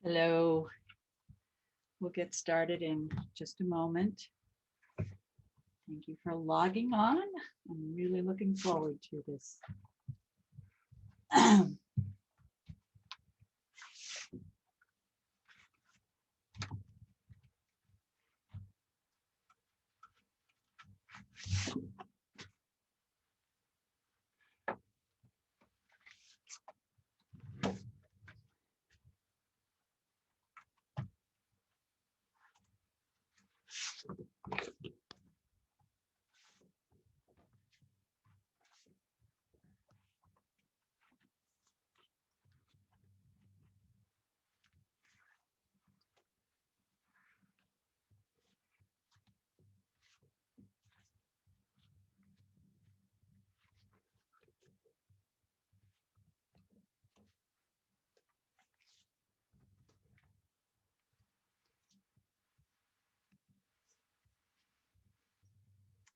Hello. We'll get started in just a moment. Thank you for logging on. I'm really looking forward to this.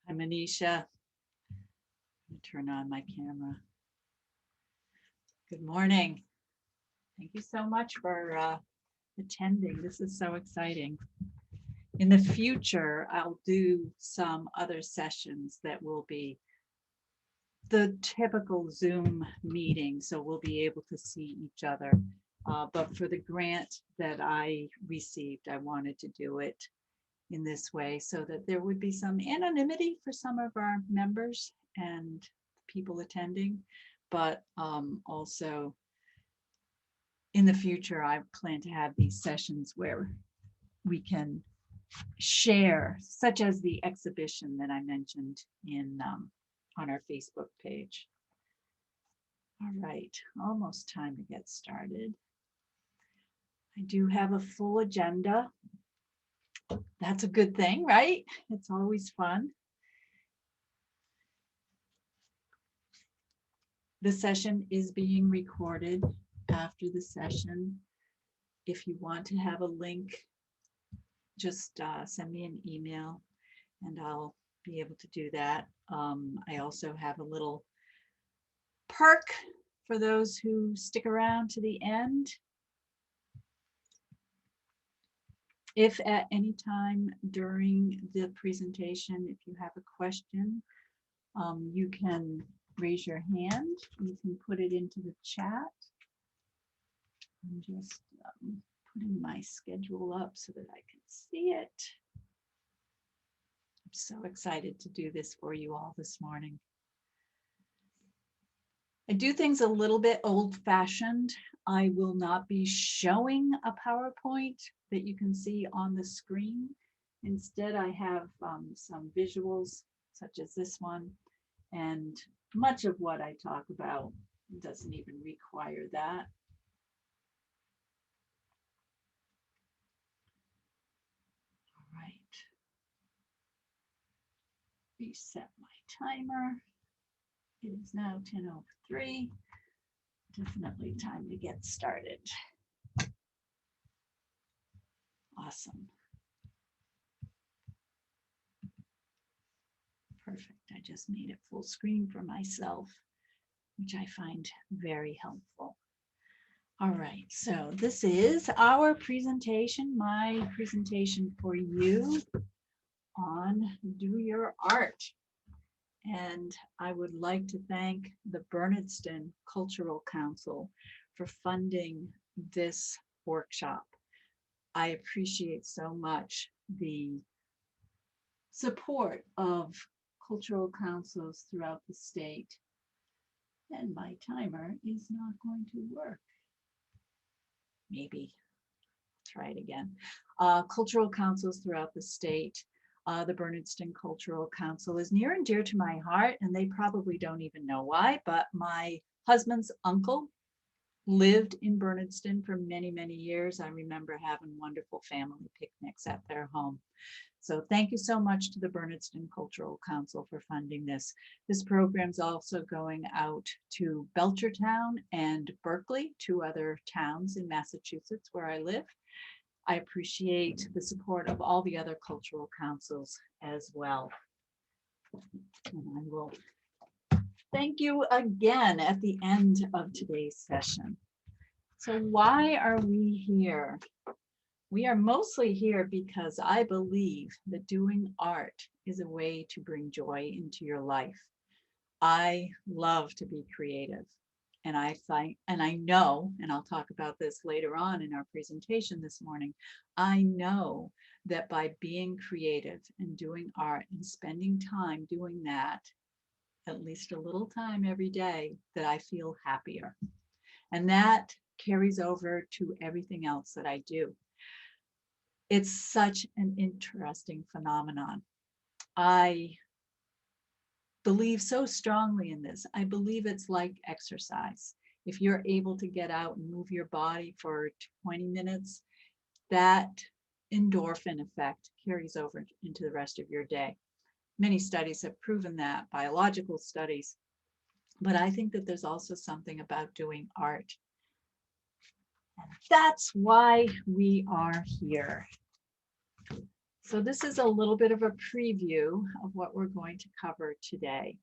I'm Anisha. Turn on my camera. Good morning. Thank you so much for attending. This is so exciting. In the future, I'll do some other sessions that will be the typical Zoom meeting, so we'll be able to see each other. But for the grant that I received, I wanted to do it in this way so that there would be some anonymity for some of our members and people attending, but also in the future, I plan to have these sessions where we can share, such as the exhibition that I mentioned in on our Facebook page. All right, almost time to get started. I do have a full agenda. That's a good thing, right? It's always fun. The session is being recorded. After the session, if you want to have a link, just send me an email and I'll be able to do that. I also have a little perk for those who stick around to the end. If at any time during the presentation, if you have a question, you can raise your hand. You can put it into the chat. I'm just putting my schedule up so that I can see it. I'm so excited to do this for you all this morning. I do things a little bit old-fashioned. I will not be showing a PowerPoint that you can see on the screen. Instead, I have some visuals such as this one, and much of what I talk about doesn't even require that. All right. Reset my timer. It is now 10:03. Definitely time to get started. Awesome. Perfect. I just made it full screen for myself, which I find very helpful. All right, so this is our presentation, my presentation for you on Do Your Art. And I would like to thank the Bernardston Cultural Council for funding this workshop. I appreciate so much the support of cultural councils throughout the state. And my timer is not going to work. Maybe try it again. Cultural councils throughout the state. The Bernardston Cultural Council is near and dear to my heart, and they probably don't even know why, but my husband's uncle lived in Bernardston for many, many years. I remember having wonderful family picnics at their home. So thank you so much to the Bernardston Cultural Council for funding this. This program is also going out to Belchertown and Berkeley, two other towns in Massachusetts where I live. I appreciate the support of all the other cultural councils as well. And I will thank you again at the end of today's session. So why are we here? We are mostly here because I believe that doing art is a way to bring joy into your life. I love to be creative. And I find, and I know, and I'll talk about this later on in our presentation this morning, I know that by being creative and doing art and spending time doing that, at least a little time every day, that I feel happier. And that carries over to everything else that I do. It's such an interesting phenomenon. I believe so strongly in this. I believe it's like exercise. If you're able to get out and move your body for 20 minutes, that endorphin effect carries over into the rest of your day. Many studies have proven that, biological studies, but I think that there's also something about doing art. And that's why we are here. So this is a little bit of a preview of what we're going to cover today.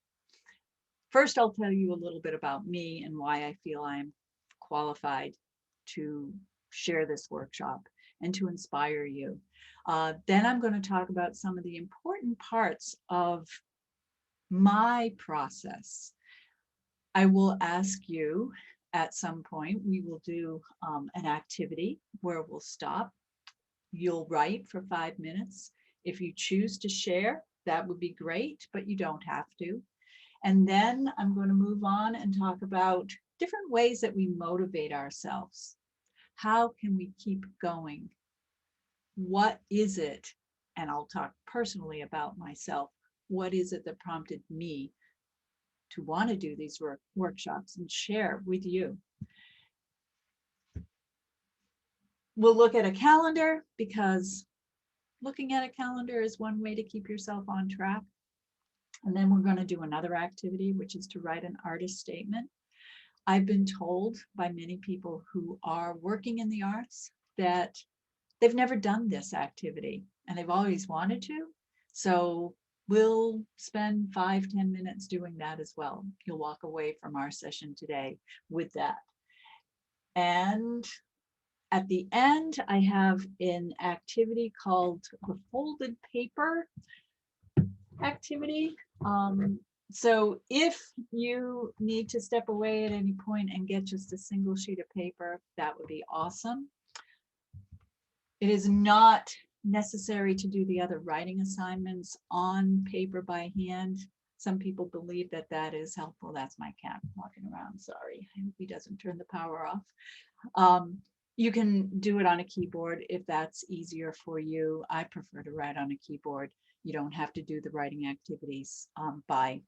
First, I'll tell you a little bit about me and why I feel I'm qualified to share this workshop and to inspire you. Then I'm going to talk about some of the important parts of my process. I will ask you at some point, we will do an activity where we'll stop. You'll write for 5 minutes. If you choose to share, that would be great, but you don't have to. And then I'm going to move on and talk about different ways that we motivate ourselves. How can we keep going? What is it? And I'll talk personally about myself. What is it that prompted me to want to do these workshops and share with you? We'll look at a calendar because looking at a calendar is one way to keep yourself on track. And then we're going to do another activity, which is to write an artist statement. I've been told by many people who are working in the arts that they've never done this activity and they've always wanted to. So we'll spend 5-10 minutes doing that as well. You'll walk away from our session today with that. And at the end, I have an activity called the folded paper activity. So if you need to step away at any point and get just a single sheet of paper, that would be awesome. It is not necessary to do the other writing assignments on paper by hand. Some people believe that that is helpful. That's my cat walking around. Sorry, I hope he doesn't turn the power off. You can do it on a keyboard if that's easier for you. I prefer to write on a keyboard. You don't have to do the writing activities by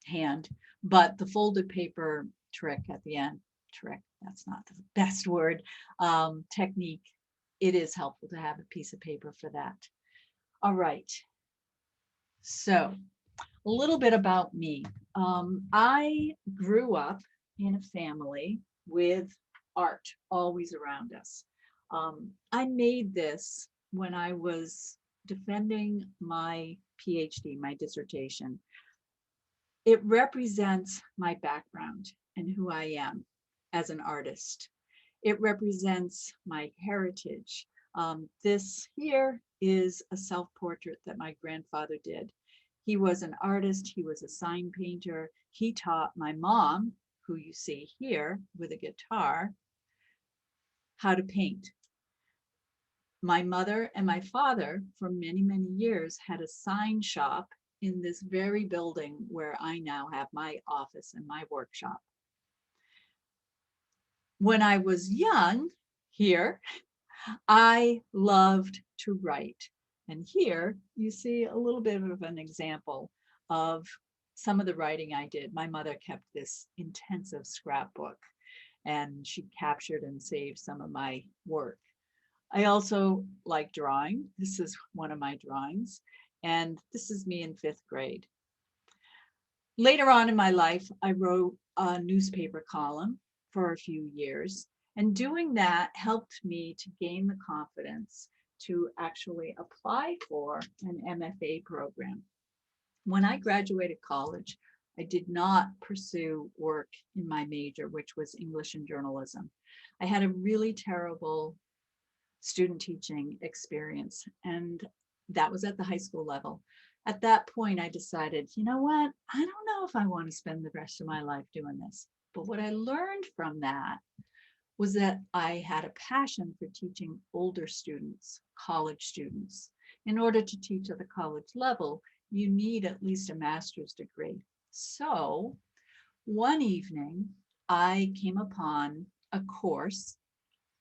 hand, but the folded paper trick at the end, that's not the best word, technique, it is helpful to have a piece of paper for that. All right, so a little bit about me. I grew up in a family with art always around us. I made this when I was defending my PhD, my dissertation. It represents my background and who I am as an artist. It represents my heritage. This here is a self-portrait that my grandfather did. He was an artist, he was a sign painter. He taught my mom, who you see here with a guitar, how to paint. My mother and my father, for many, many years, had a sign shop in this very building where I now have my office and my workshop. When I was young here, I loved to write. And here you see a little bit of an example of some of the writing I did. My mother kept this intensive scrapbook and she captured and saved some of my work. I also like drawing. This is one of my drawings, and this is me in 5th grade. Later on in my life, I wrote a newspaper column for a few years, and doing that helped me to gain the confidence to actually apply for an MFA program. When I graduated college, I did not pursue work in my major, which was English and journalism. I had a really terrible student teaching experience, and that was at the high school level. At that point, I decided, you know what? I don't know if I want to spend the rest of my life doing this. But what I learned from that was that I had a passion for teaching older students, college students. In order to teach at the college level, you need at least a master's degree. So one evening, I came upon a course.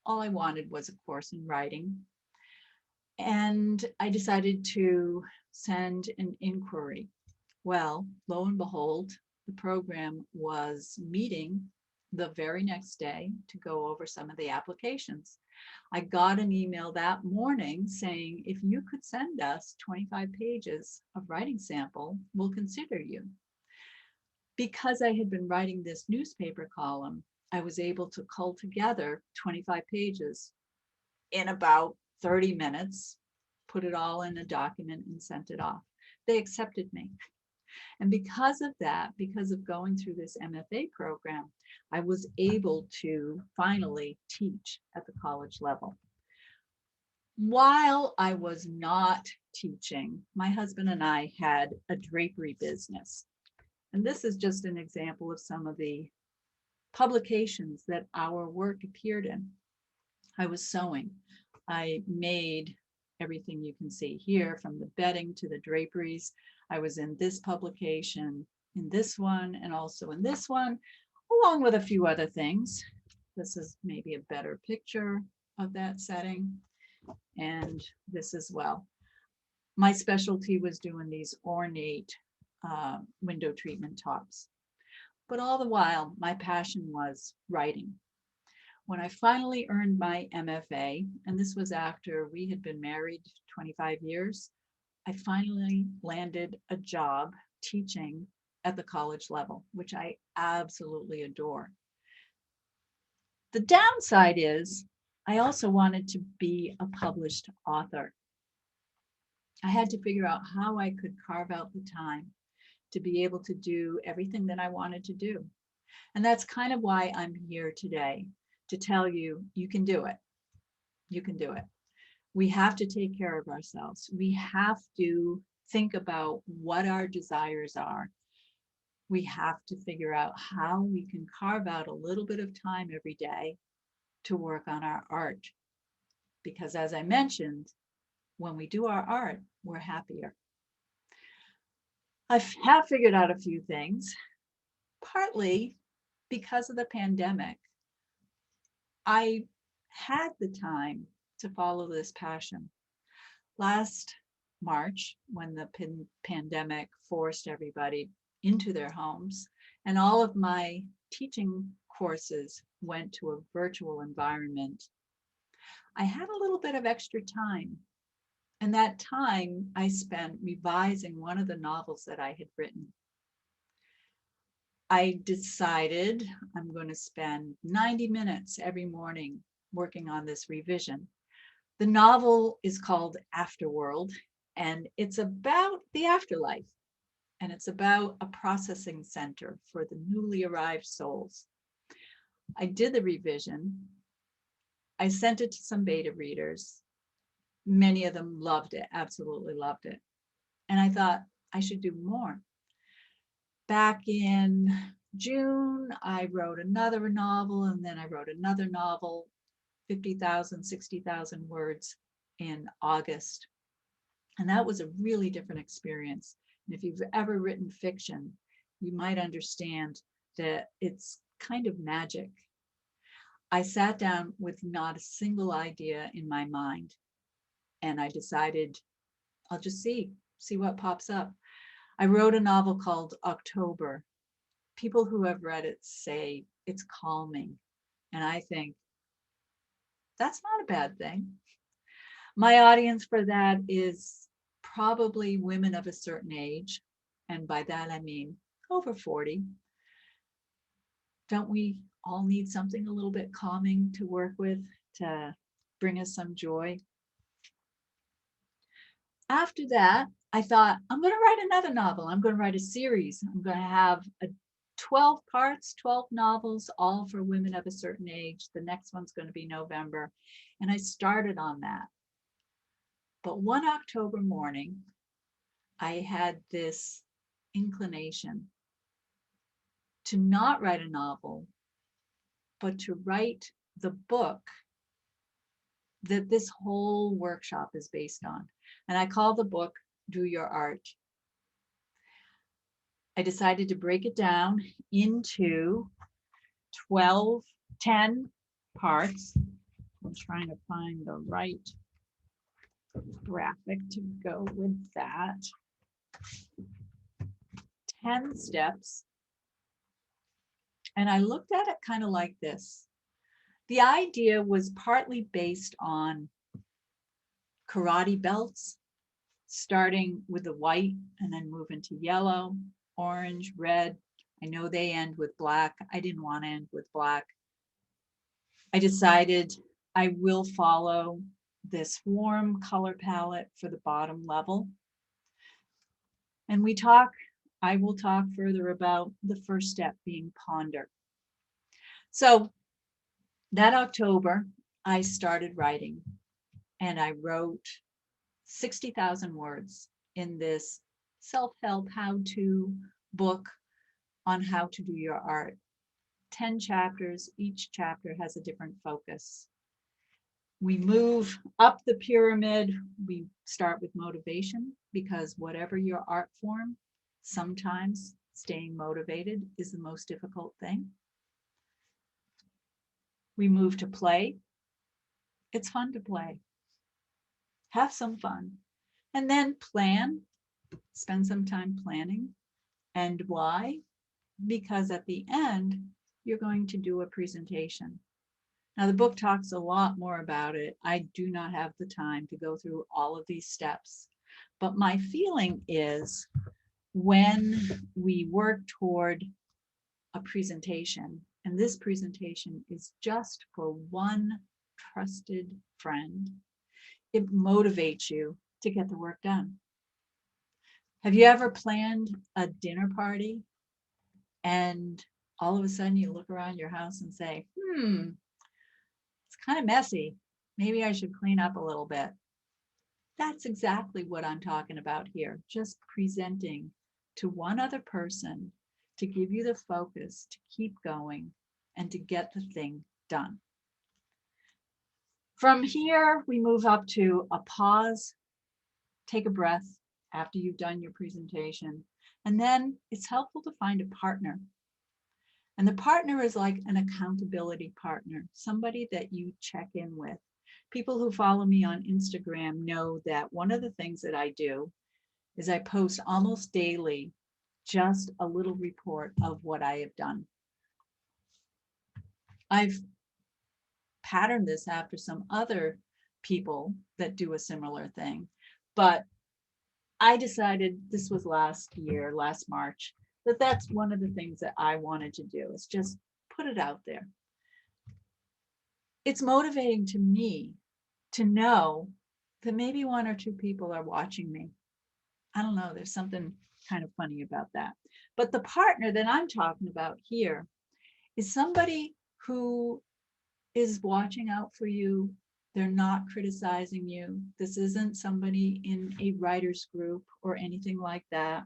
All I wanted was a course in writing. And I decided to send an inquiry. Well, lo and behold, the program was meeting the very next day to go over some of the applications. I got an email that morning saying, if you could send us 25 pages of writing sample, we'll consider you. Because I had been writing this newspaper column, I was able to cull together 25 pages in about 30 minutes, put it all in a document and sent it off. They accepted me. And because of that, because of going through this MFA program, I was able to finally teach at the college level. While I was not teaching, my husband and I had a drapery business. And this is just an example of some of the publications that our work appeared in. I was sewing. I made everything you can see here, from the bedding to the draperies. I was in this publication, in this one, and also in this one, along with a few other things. This is maybe a better picture of that setting, and this as well. My specialty was doing these ornate window treatment tops. But all the while, my passion was writing. When I finally earned my MFA, and this was after we had been married 25 years, I finally landed a job teaching at the college level, which I absolutely adore. The downside is I also wanted to be a published author. I had to figure out how I could carve out the time to be able to do everything that I wanted to do. And that's kind of why I'm here today, to tell you, you can do it. You can do it. We have to take care of ourselves. We have to think about what our desires are. We have to figure out how we can carve out a little bit of time every day to work on our art. Because as I mentioned, when we do our art, we're happier. I have figured out a few things, partly because of the pandemic. I had the time to follow this passion. Last March, when the pandemic forced everybody into their homes, and all of my teaching courses went to a virtual environment, I had a little bit of extra time. And that time I spent revising one of the novels that I had written. I decided I'm going to spend 90 minutes every morning working on this revision. The novel is called Afterworld, and it's about the afterlife. And it's about a processing center for the newly arrived souls. I did the revision. I sent it to some beta readers. Many of them loved it, absolutely loved it. And I thought I should do more. Back in June, I wrote another novel, and then I wrote another novel, 50,000, 60,000 words in August. And that was a really different experience. And if you've ever written fiction, you might understand that it's kind of magic. I sat down with not a single idea in my mind, and I decided I'll just see what pops up. I wrote a novel called October. People who have read it say it's calming, and I think that's not a bad thing. My audience for that is probably women of a certain age, and by that I mean over 40. Don't we all need something a little bit calming to work with to bring us some joy? After that, I thought, I'm going to write another novel. I'm going to write a series. I'm going to have 12 parts, 12 novels, all for women of a certain age. The next one's going to be November. And I started on that. But one October morning, I had this inclination to not write a novel, but to write the book that this whole workshop is based on. And I call the book Do Your Art. I decided to break it down into 10 parts. I'm trying to find the right graphic to go with that. 10 steps. And I looked at it kind of like this. The idea was partly based on karate belts, starting with the white and then moving to yellow, orange, red. I know they end with black. I didn't want to end with black. I decided I will follow this warm color palette for the bottom level. And I will talk further about the first step being ponder. So that October, I started writing, and I wrote 60,000 words in this self-help how-to book on how to do your art. 10 chapters, each chapter has a different focus. We move up the pyramid. We start with motivation, because whatever your art form, sometimes staying motivated is the most difficult thing. We move to play. It's fun to play. Have some fun. And then plan. Spend some time planning. And why? Because at the end, you're going to do a presentation. Now, the book talks a lot more about it. I do not have the time to go through all of these steps. But my feeling is, when we work toward a presentation, and this presentation is just for one trusted friend, it motivates you to get the work done. Have you ever planned a dinner party and all of a sudden you look around your house and say, it's kind of messy. Maybe I should clean up a little bit. That's exactly what I'm talking about here. Just presenting to one other person to give you the focus to keep going and to get the thing done. From here, we move up to a pause, take a breath after you've done your presentation, and then it's helpful to find a partner. And the partner is like an accountability partner, somebody that you check in with. People who follow me on Instagram know that one of the things that I do is I post almost daily just a little report of what I have done. I've patterned this after some other people that do a similar thing, but I decided, this was last March, that that's one of the things that I wanted to do, is just put it out there. It's motivating to me to know that maybe one or two people are watching me. I don't know, there's something kind of funny about that. But the partner that I'm talking about here is somebody who is watching out for you. They're not criticizing you. This isn't somebody in a writer's group or anything like that.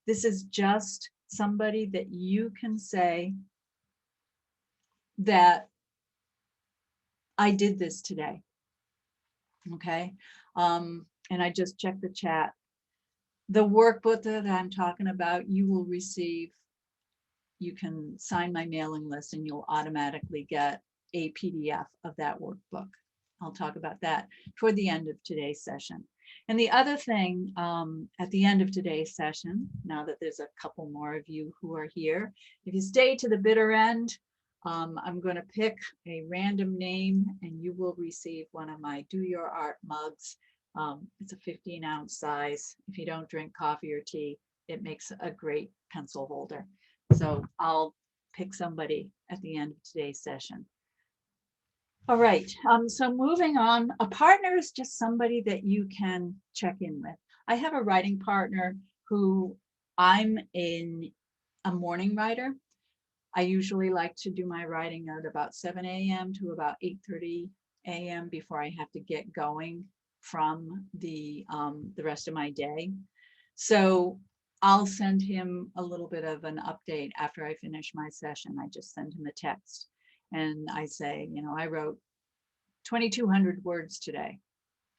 This is just somebody that you can say that I did this today. Okay. And I just checked the chat. The workbook that I'm talking about, you will receive. You can sign my mailing list and you'll automatically get a PDF of that workbook. I'll talk about that toward the end of today's session. And the other thing, at the end of today's session, now that there's a couple more of you who are here, if you stay to the bitter end, I'm going to pick a random name and you will receive one of my Do Your Art mugs. It's a 15-ounce size. If you don't drink coffee or tea, it makes a great pencil holder. So I'll pick somebody at the end of today's session. All right, so moving on, a partner is just somebody that you can check in with. I have a writing partner who I'm a morning writer. I usually like to do my writing at about 7 a.m. to about 8:30 a.m. before I have to get going from the rest of my day. So I'll send him a little bit of an update after I finish my session. I just send him a text and I say, you know, I wrote 2,200 words today.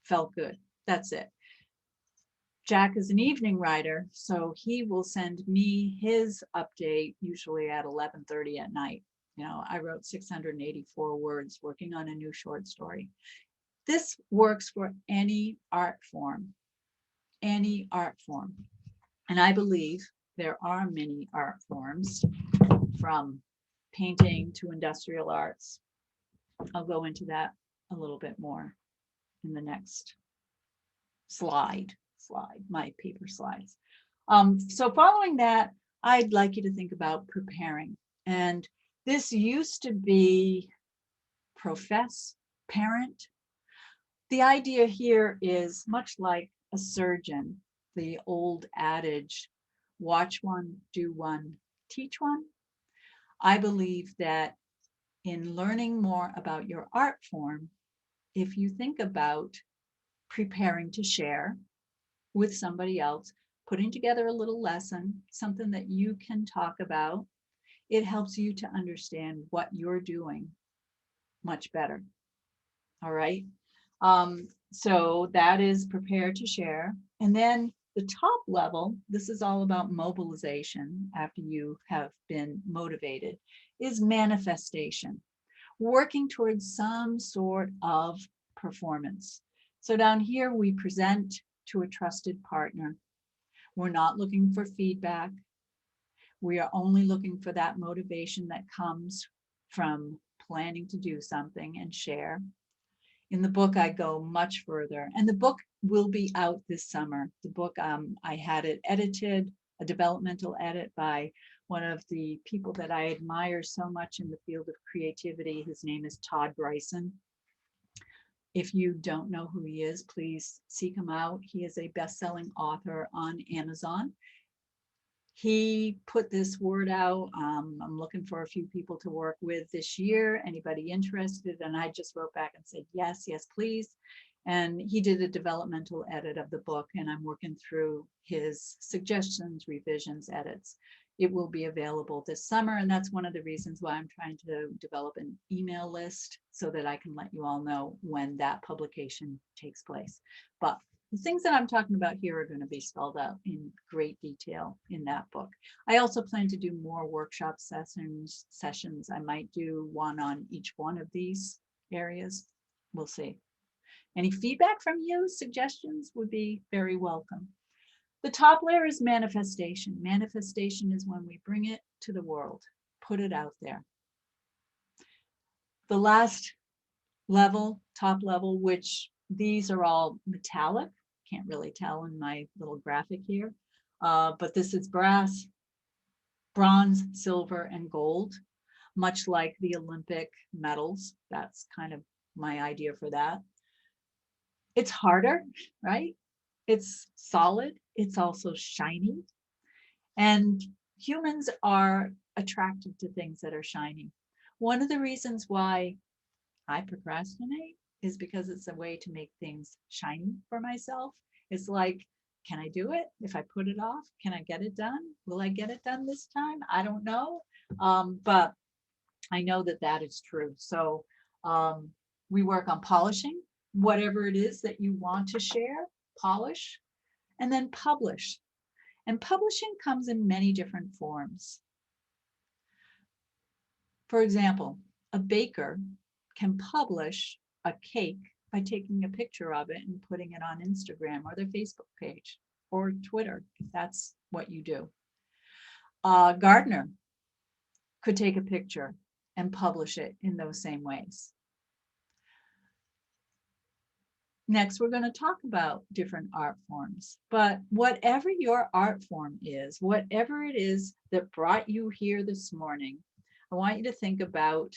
Felt good. That's it. Jack is an evening writer, so he will send me his update usually at 11:30 at night. You know, I wrote 684 words working on a new short story. This works for any art form, any art form. And I believe there are many art forms, from painting to industrial arts. I'll go into that a little bit more in the next slide, my paper slides. So following that, I'd like you to think about preparing. And this used to be profess, parent. The idea here is much like a surgeon, the old adage, watch one, do one, teach one. I believe that in learning more about your art form, if you think about preparing to share with somebody else, putting together a little lesson, something that you can talk about, it helps you to understand what you're doing much better. All right. So that is prepare to share. And then the top level, this is all about mobilization after you have been motivated, is manifestation, working towards some sort of performance. So down here, we present to a trusted partner. We're not looking for feedback. We are only looking for that motivation that comes from planning to do something and share. In the book, I go much further, and the book will be out this summer. The book, I had it edited, a developmental edit by one of the people that I admire so much in the field of creativity. His name is Todd Bryson. If you don't know who he is, please seek him out. He is a best-selling author on Amazon. He put this word out. I'm looking for a few people to work with this year. Anybody interested? And I just wrote back and said, yes, yes, please. And he did a developmental edit of the book, and I'm working through his suggestions, revisions, edits. It will be available this summer, and that's one of the reasons why I'm trying to develop an email list so that I can let you all know when that publication takes place. But the things that I'm talking about here are going to be spelled out in great detail in that book. I also plan to do more workshop sessions. I might do one on each one of these areas. We'll see. Any feedback from you, suggestions would be very welcome. The top layer is manifestation. Manifestation is when we bring it to the world, put it out there. The last level, top level, which these are all metallic, can't really tell in my little graphic here, but this is brass, bronze, silver, and gold, much like the Olympic medals. That's kind of my idea for that. It's harder, right? It's solid. It's also shiny. And humans are attracted to things that are shiny. One of the reasons why I procrastinate is because it's a way to make things shiny for myself. It's like, can I do it? If I put it off, can I get it done? Will I get it done this time? I don't know. But I know that that is true. So we work on polishing whatever it is that you want to share, polish, and then publish. And publishing comes in many different forms. For example, a baker can publish a cake by taking a picture of it and putting it on Instagram or their Facebook page or Twitter, if that's what you do. A gardener could take a picture and publish it in those same ways. Next, we're going to talk about different art forms, but whatever your art form is, whatever it is that brought you here this morning, I want you to think about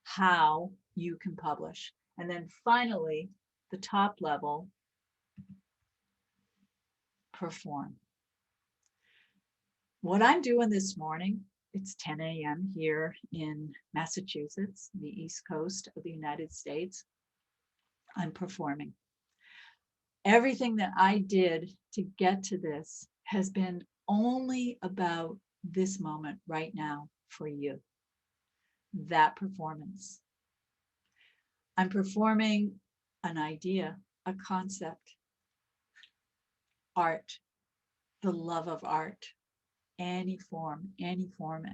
how you can publish. And then finally, the top level perform. What I'm doing this morning, it's 10 a.m. here in Massachusetts, the East Coast of the United States. I'm performing. Everything that I did to get to this has been only about this moment right now for you. That performance. I'm performing an idea, a concept, art, the love of art, any form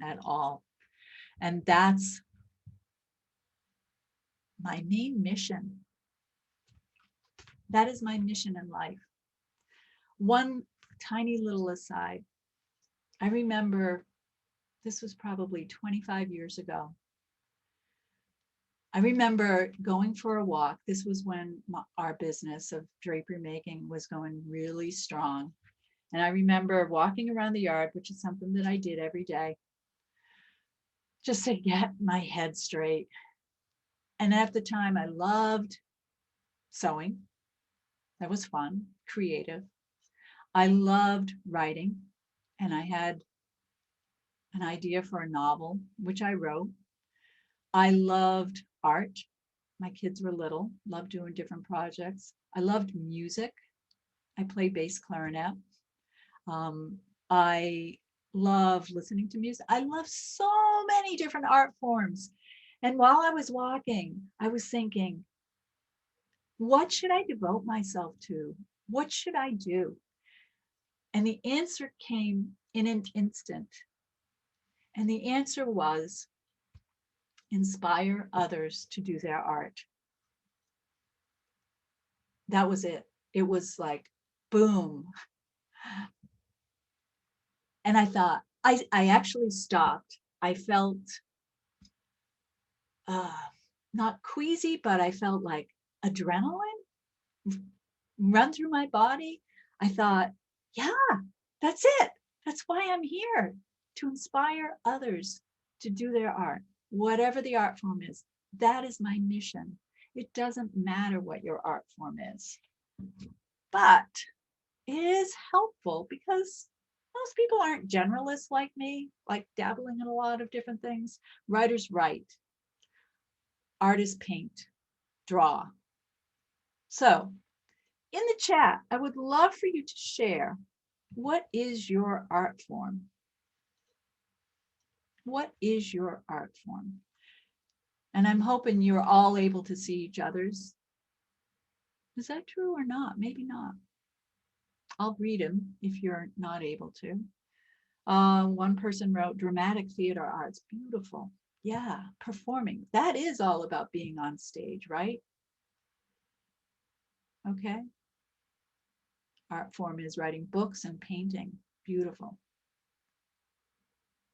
at all. And that's my main mission. That is my mission in life. One tiny little aside. I remember this was probably 25 years ago. I remember going for a walk. This was when our business of drapery making was going really strong. And I remember walking around the yard, which is something that I did every day, just to get my head straight. And at the time, I loved sewing. That was fun, creative. I loved writing, and I had an idea for a novel, which I wrote. I loved art. My kids were little, loved doing different projects. I loved music. I play bass clarinet. I love listening to music. I love so many different art forms. And while I was walking, I was thinking, what should I devote myself to? What should I do? And the answer came in an instant. And the answer was inspire others to do their art. That was it. It was like, boom. And I thought, I actually stopped. I felt not queasy, but I felt like adrenaline run through my body. I thought, yeah, that's it. That's why I'm here, to inspire others to do their art, whatever the art form is. That is my mission. It doesn't matter what your art form is, but it is helpful because most people aren't generalists like me, like dabbling in a lot of different things. Writers write, artists paint, draw. So in the chat, I would love for you to share, what is your art form? What is your art form? And I'm hoping you're all able to see each other's. Is that true or not? Maybe not. I'll read them if you're not able to. One person wrote, dramatic theater arts, beautiful. Yeah, performing. That is all about being on stage, right? Okay. Art form is writing books and painting. Beautiful.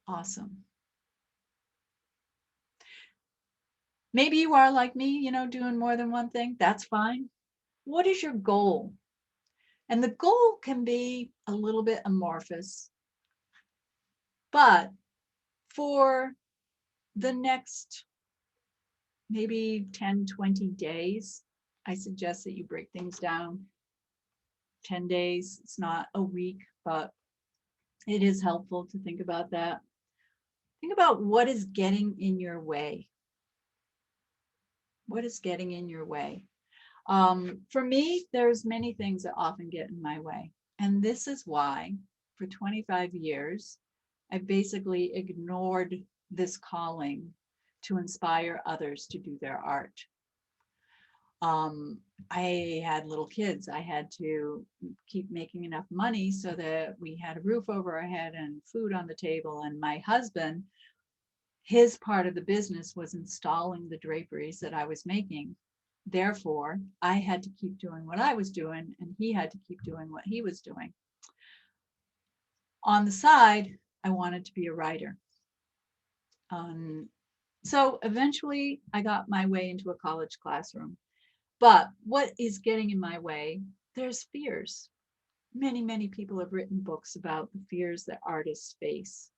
Awesome. Maybe you are like me, doing more than one thing. That's fine. What is your goal? And the goal can be a little bit amorphous, but for the next maybe 10, 20 days, I suggest that you break things down. 10 days, it's not a week, but it is helpful to think about that. Think about what is getting in your way. What is getting in your way? For me, there's many things that often get in my way. And this is why for 25 years, I've basically ignored this calling to inspire others to do their art. I had little kids. I had to keep making enough money so that we had a roof over our head and food on the table. And my husband, his part of the business was installing the draperies that I was making. Therefore, I had to keep doing what I was doing, and he had to keep doing what he was doing. On the side, I wanted to be a writer. So eventually, I got my way into a college classroom. But what is getting in my way? There's fears. Many, many people have written books about the fears that artists face.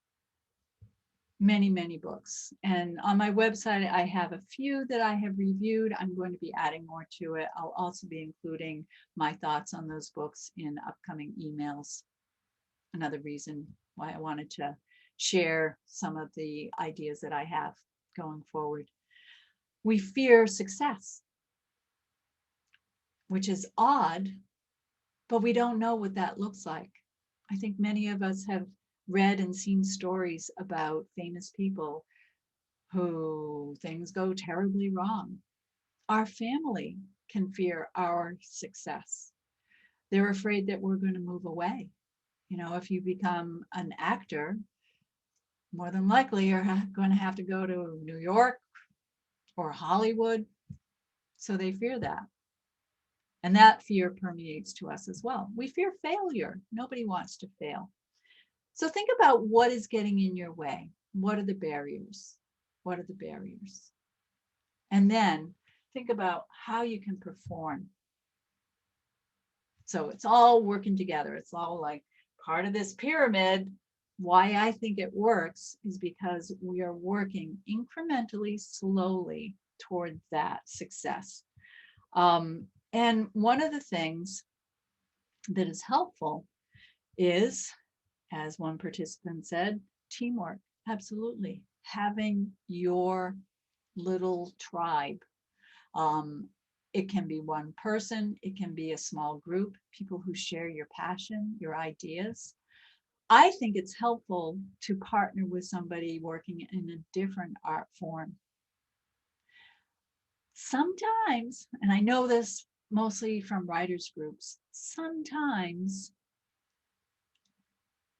many, many books. And on my website, I have a few that I have reviewed. I'm going to be adding more to it. I'll also be including my thoughts on those books in upcoming emails. Another reason why I wanted to share some of the ideas that I have going forward. We fear success, which is odd, but we don't know what that looks like. I think many of us have read and seen stories about famous people who things go terribly wrong. Our family can fear our success. They're afraid that we're going to move away. You know, if you become an actor, more than likely you're going to have to go to New York or Hollywood. So they fear that. And that fear permeates to us as well. We fear failure. Nobody wants to fail. So think about what is getting in your way. What are the barriers? What are the barriers? And then think about how you can perform. So it's all working together. It's all like part of this pyramid. Why I think it works is because we are working incrementally, slowly toward that success. And one of the things that is helpful is, as one participant said, teamwork. Absolutely. Having your little tribe. It can be one person, it can be a small group, people who share your passion, your ideas. I think it's helpful to partner with somebody working in a different art form. Sometimes, and I know this mostly from writers groups, sometimes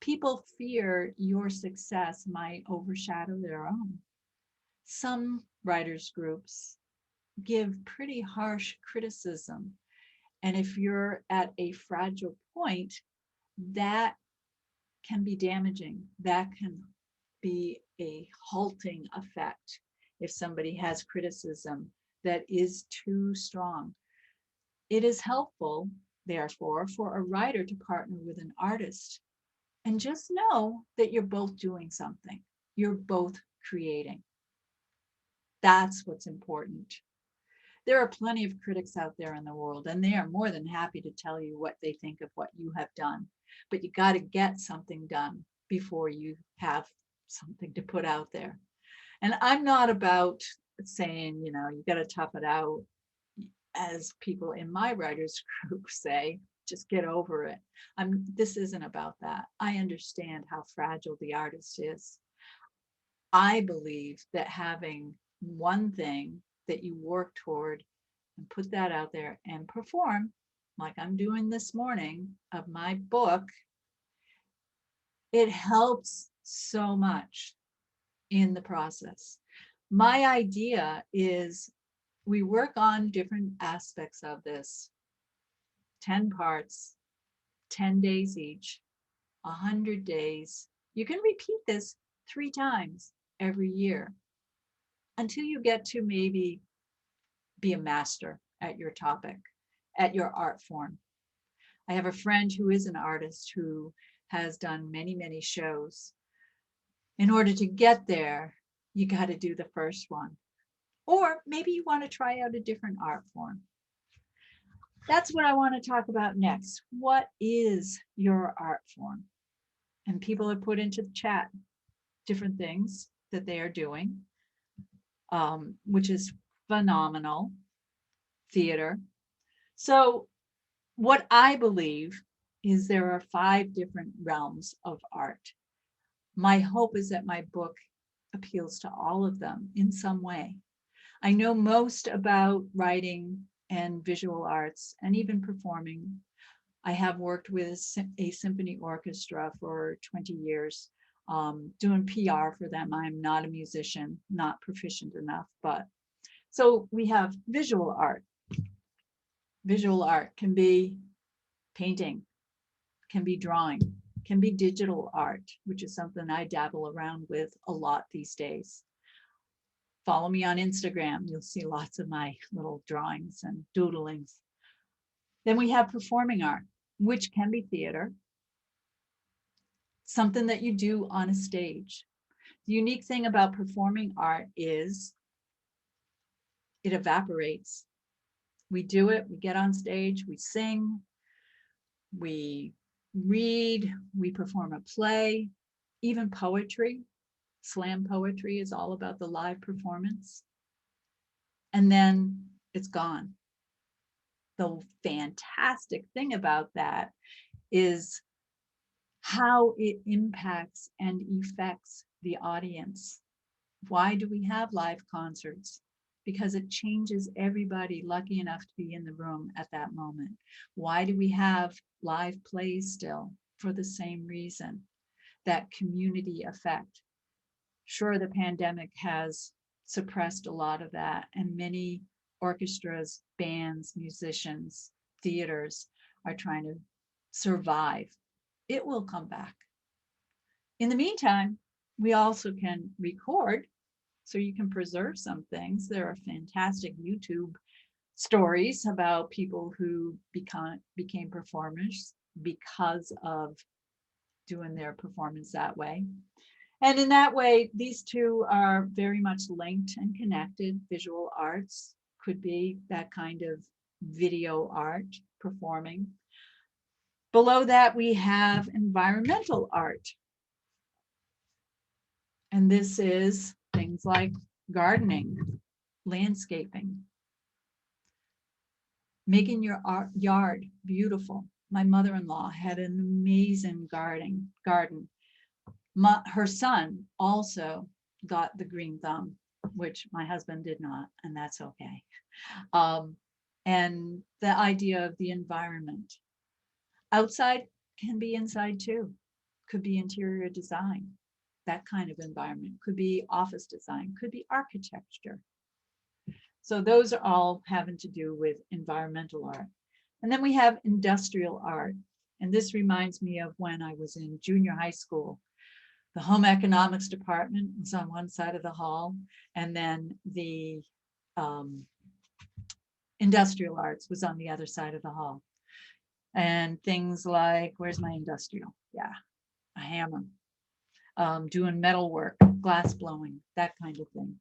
people fear your success might overshadow their own. Some writers groups give pretty harsh criticism. And if you're at a fragile point, that can be damaging. That can be a halting effect if somebody has criticism that is too strong. It is helpful, therefore, for a writer to partner with an artist and just know that you're both doing something. You're both creating. That's what's important. There are plenty of critics out there in the world, and they are more than happy to tell you what they think of what you have done. But you got to get something done before you have something to put out there. And I'm not about saying, you know, you got to tough it out, as people in my writers group say, just get over it. This isn't about that. I understand how fragile the artist is. I believe that having one thing that you work toward and put that out there and perform, like I'm doing this morning of my book, it helps so much in the process. My idea is we work on different aspects of this, 10 parts, 10 days each, 100 days. You can repeat this 3 times every year until you get to maybe be a master at your topic, at your art form. I have a friend who is an artist who has done many, many shows. In order to get there, you got to do the first one. Or maybe you want to try out a different art form. That's what I want to talk about next. What is your art form? And people have put into the chat different things that they are doing, which is phenomenal. Theater. So what I believe is there are 5 different realms of art. My hope is that my book appeals to all of them in some way. I know most about writing and visual arts and even performing. I have worked with a symphony orchestra for 20 years, doing PR for them. I'm not a musician, not proficient enough, but so we have visual art. Visual art can be painting, can be drawing, can be digital art, which is something I dabble around with a lot these days. Follow me on Instagram. You'll see lots of my little drawings and doodlings. Then we have performing art, which can be theater, something that you do on a stage. The unique thing about performing art is it evaporates. We do it, we get on stage, we sing, we read, we perform a play, even poetry. Slam poetry is all about the live performance. And then it's gone. The fantastic thing about that is how it impacts and affects the audience. Why do we have live concerts? Because it changes everybody lucky enough to be in the room at that moment. Why do we have live plays still? For the same reason, that community effect. Sure, the pandemic has suppressed a lot of that, and many orchestras, bands, musicians, theaters are trying to survive. It will come back. In the meantime, we also can record, so you can preserve some things. There are fantastic YouTube stories about people who became performers because of doing their performance that way. And in that way, these two are very much linked and connected. Visual arts could be that kind of video art, performing. Below that, we have environmental art. And this is things like gardening, landscaping, making your yard beautiful. My mother-in-law had an amazing garden. Her son also got the green thumb, which my husband did not, and that's okay. And the idea of the environment. Outside can be inside too. Could be interior design, that kind of environment. Could be office design, could be architecture. So those are all having to do with environmental art. And then we have industrial art. And this reminds me of when I was in junior high school. The home economics department was on one side of the hall, and then the industrial arts was on the other side of the hall. And things like, where's my industrial? Yeah, a hammer, doing metal work, glass blowing, that kind of thing.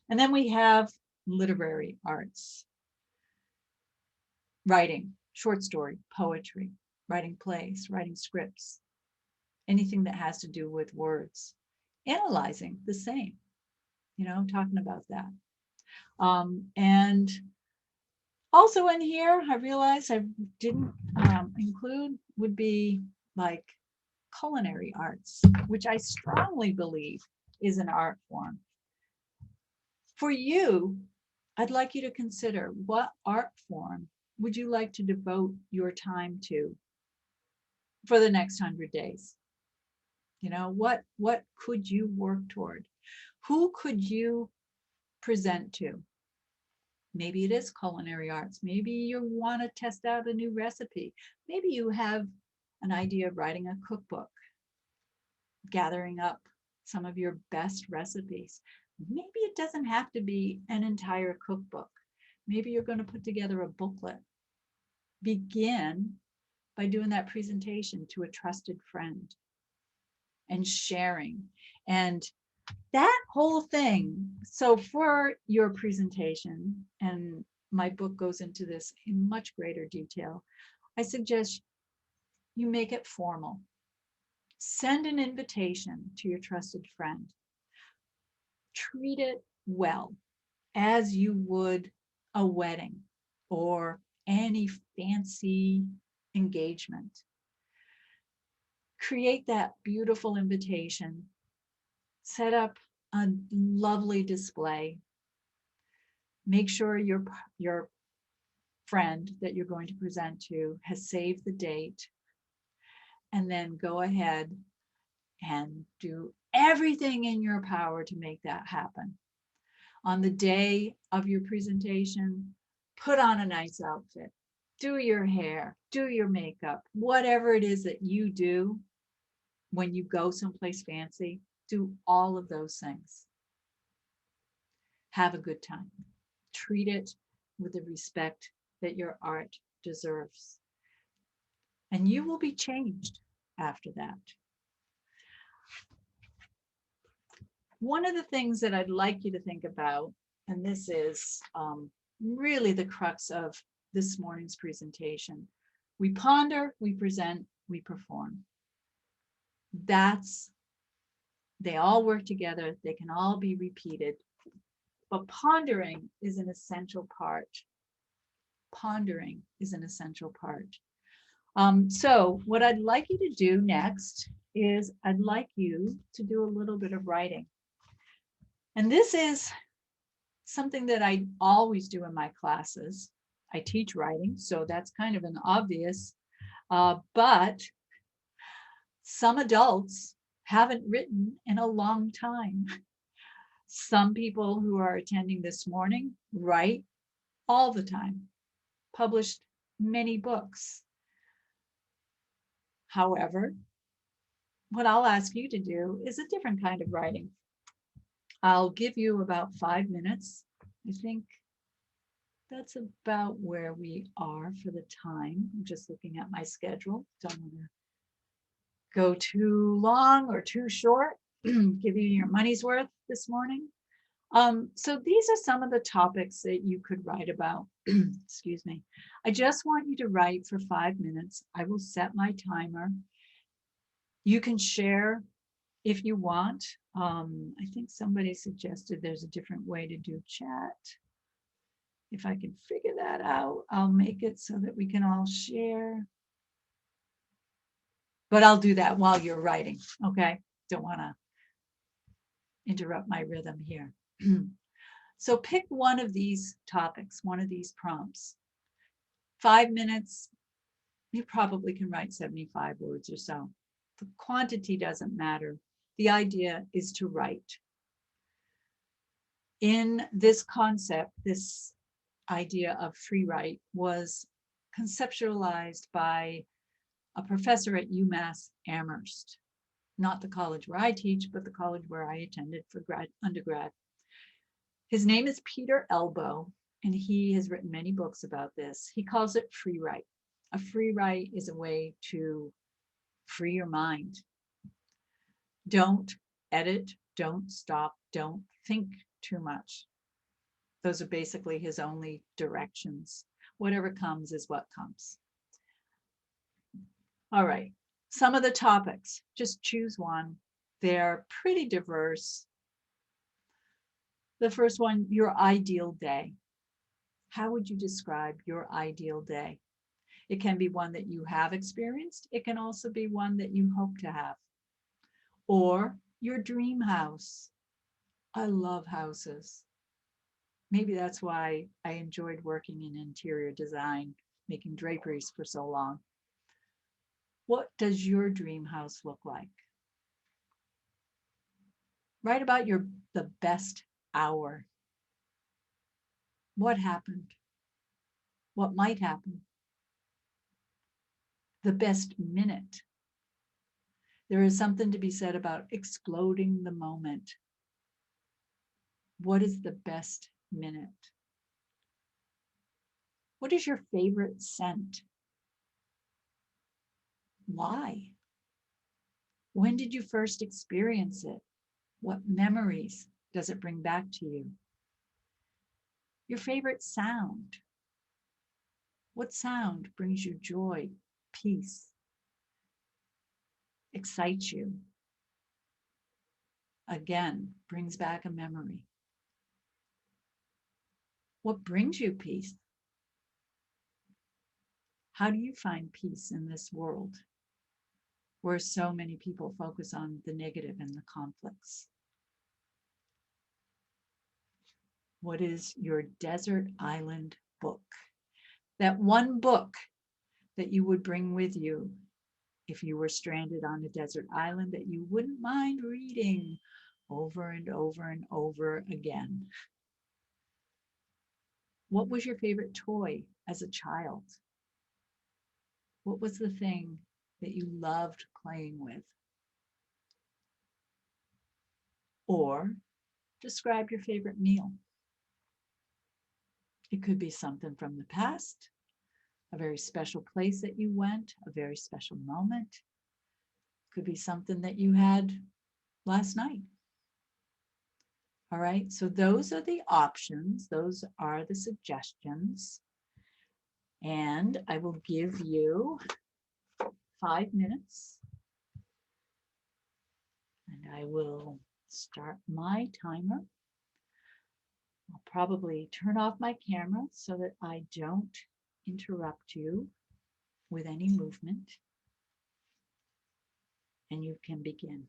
And then we have literary arts, writing, short story, poetry, writing plays, writing scripts, anything that has to do with words, analyzing the same, talking about that. And also in here, I realized I didn't include would be like culinary arts, which I strongly believe is an art form. For you, I'd like you to consider, what art form would you like to devote your time to for the next 100 days? What could you work toward? Who could you present to? Maybe it is culinary arts. Maybe you want to test out a new recipe. Maybe you have an idea of writing a cookbook, gathering up some of your best recipes. Maybe it doesn't have to be an entire cookbook. Maybe you're going to put together a booklet. Begin by doing that presentation to a trusted friend and sharing. And that whole thing. So for your presentation, and my book goes into this in much greater detail, I suggest you make it formal. Send an invitation to your trusted friend. Treat it well, as you would a wedding or any fancy engagement. Create that beautiful invitation. Set up a lovely display. Make sure your friend that you're going to present to has saved the date, and then go ahead and do everything in your power to make that happen. On the day of your presentation, put on a nice outfit, do your hair, do your makeup, whatever it is that you do when you go someplace fancy, do all of those things. Have a good time. Treat it with the respect that your art deserves. And you will be changed after that. One of the things that I'd like you to think about, and this is really the crux of this morning's presentation, we ponder, we present, we perform. They all work together, they can all be repeated, but pondering is an essential part. Pondering is an essential part. So what I'd like you to do next is I'd like you to do a little bit of writing. And this is something that I always do in my classes. I teach writing, so that's kind of an obvious, but some adults haven't written in a long time. Some people who are attending this morning write all the time, published many books. However, what I'll ask you to do is a different kind of writing. I'll give you about 5 minutes. I think that's about where we are for the time. I'm just looking at my schedule. Don't want to go too long or too short. Give you your money's worth this morning. So these are some of the topics that you could write about. Excuse me. I just want you to write for 5 minutes. I will set my timer. You can share if you want. I think somebody suggested there's a different way to do chat. If I can figure that out, I'll make it so that we can all share. But I'll do that while you're writing, okay? Don't want to interrupt my rhythm here. So pick one of these topics, one of these prompts. 5 minutes, you probably can write 75 words or so. The quantity doesn't matter. The idea is to write. In this concept, this idea of free write was conceptualized by a professor at UMass Amherst, not the college where I teach, but the college where I attended for undergrad. His name is Peter Elbow, and he has written many books about this. He calls it free write. A free write is a way to free your mind. Don't edit, don't stop, don't think too much. Those are basically his only directions. Whatever comes is what comes. All right, some of the topics, just choose one. They're pretty diverse. The first one, your ideal day. How would you describe your ideal day? It can be one that you have experienced. It can also be one that you hope to have. Or your dream house. I love houses. Maybe that's why I enjoyed working in interior design, making draperies for so long. What does your dream house look like? Write about the best hour. What happened? What might happen? The best minute. There is something to be said about exploding the moment. What is the best minute? What is your favorite scent? Why? When did you first experience it? What memories does it bring back to you? Your favorite sound. What sound brings you joy, peace, excites you? Again, brings back a memory. What brings you peace? How do you find peace in this world where so many people focus on the negative and the conflicts? What is your desert island book? That one book that you would bring with you if you were stranded on a desert island that you wouldn't mind reading over and over and over again. What was your favorite toy as a child? What was the thing that you loved playing with? Or describe your favorite meal. It could be something from the past, a very special place that you went, a very special moment. It could be something that you had last night. All right, so those are the options. Those are the suggestions. And I will give you 5 minutes. And I will start my timer. I'll probably turn off my camera so that I don't interrupt you with any movement. And you can begin.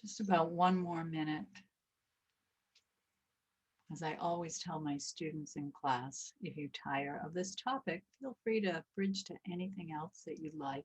Just about one more minute. As I always tell my students in class, if you tire of this topic, feel free to bridge to anything else that you'd like.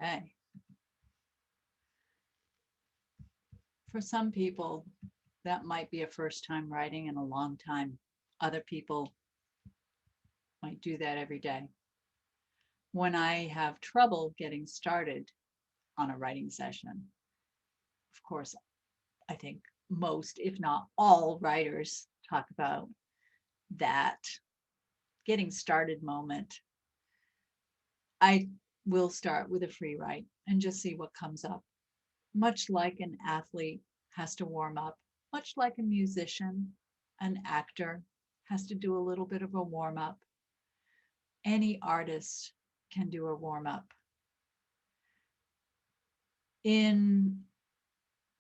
Okay. For some people, that might be a first time writing in a long time. Other people might do that every day. When I have trouble getting started on a writing session, of course, I think most, if not all, writers talk about that getting started moment. I will start with a free write and just see what comes up. Much like an athlete has to warm up, much like a musician, an actor has to do a little bit of a warm up. Any artist can do a warm up. In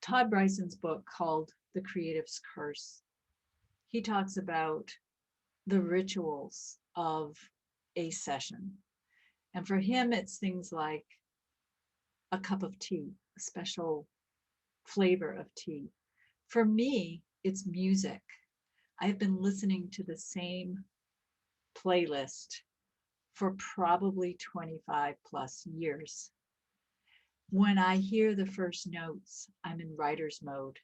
Todd Bryson's book called The Creative's Curse, he talks about the rituals of a session. And for him, it's things like a cup of tea, a special flavor of tea. For me, it's music. I've been listening to the same playlist for probably 25 plus years. When I hear the first notes, I'm in writer's mode.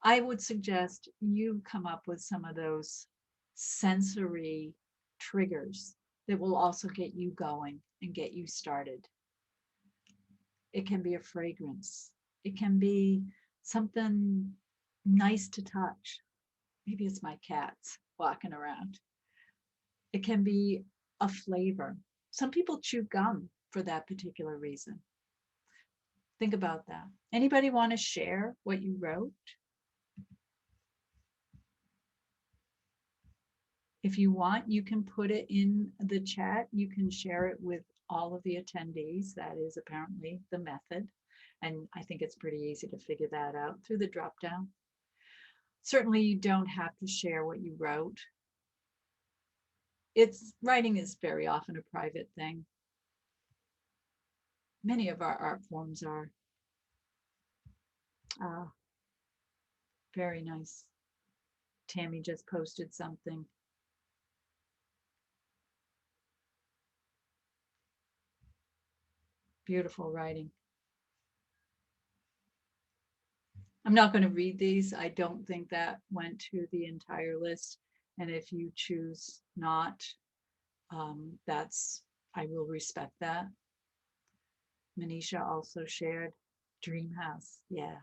I would suggest you come up with some of those sensory triggers that will also get you going and get you started. It can be a fragrance. It can be something nice to touch. Maybe it's my cats walking around. It can be a flavor. Some people chew gum for that particular reason. Think about that. Anybody want to share what you wrote? If you want, you can put it in the chat. You can share it with all of the attendees. That is apparently the method. And I think it's pretty easy to figure that out through the drop down. Certainly you don't have to share what you wrote. Writing is very often a private thing. Many of our art forms are. Very nice. Tammy just posted something. Beautiful writing. I'm not going to read these. I don't think that went to the entire list. And if you choose not, I will respect that. Manisha also shared Dream House. Yeah.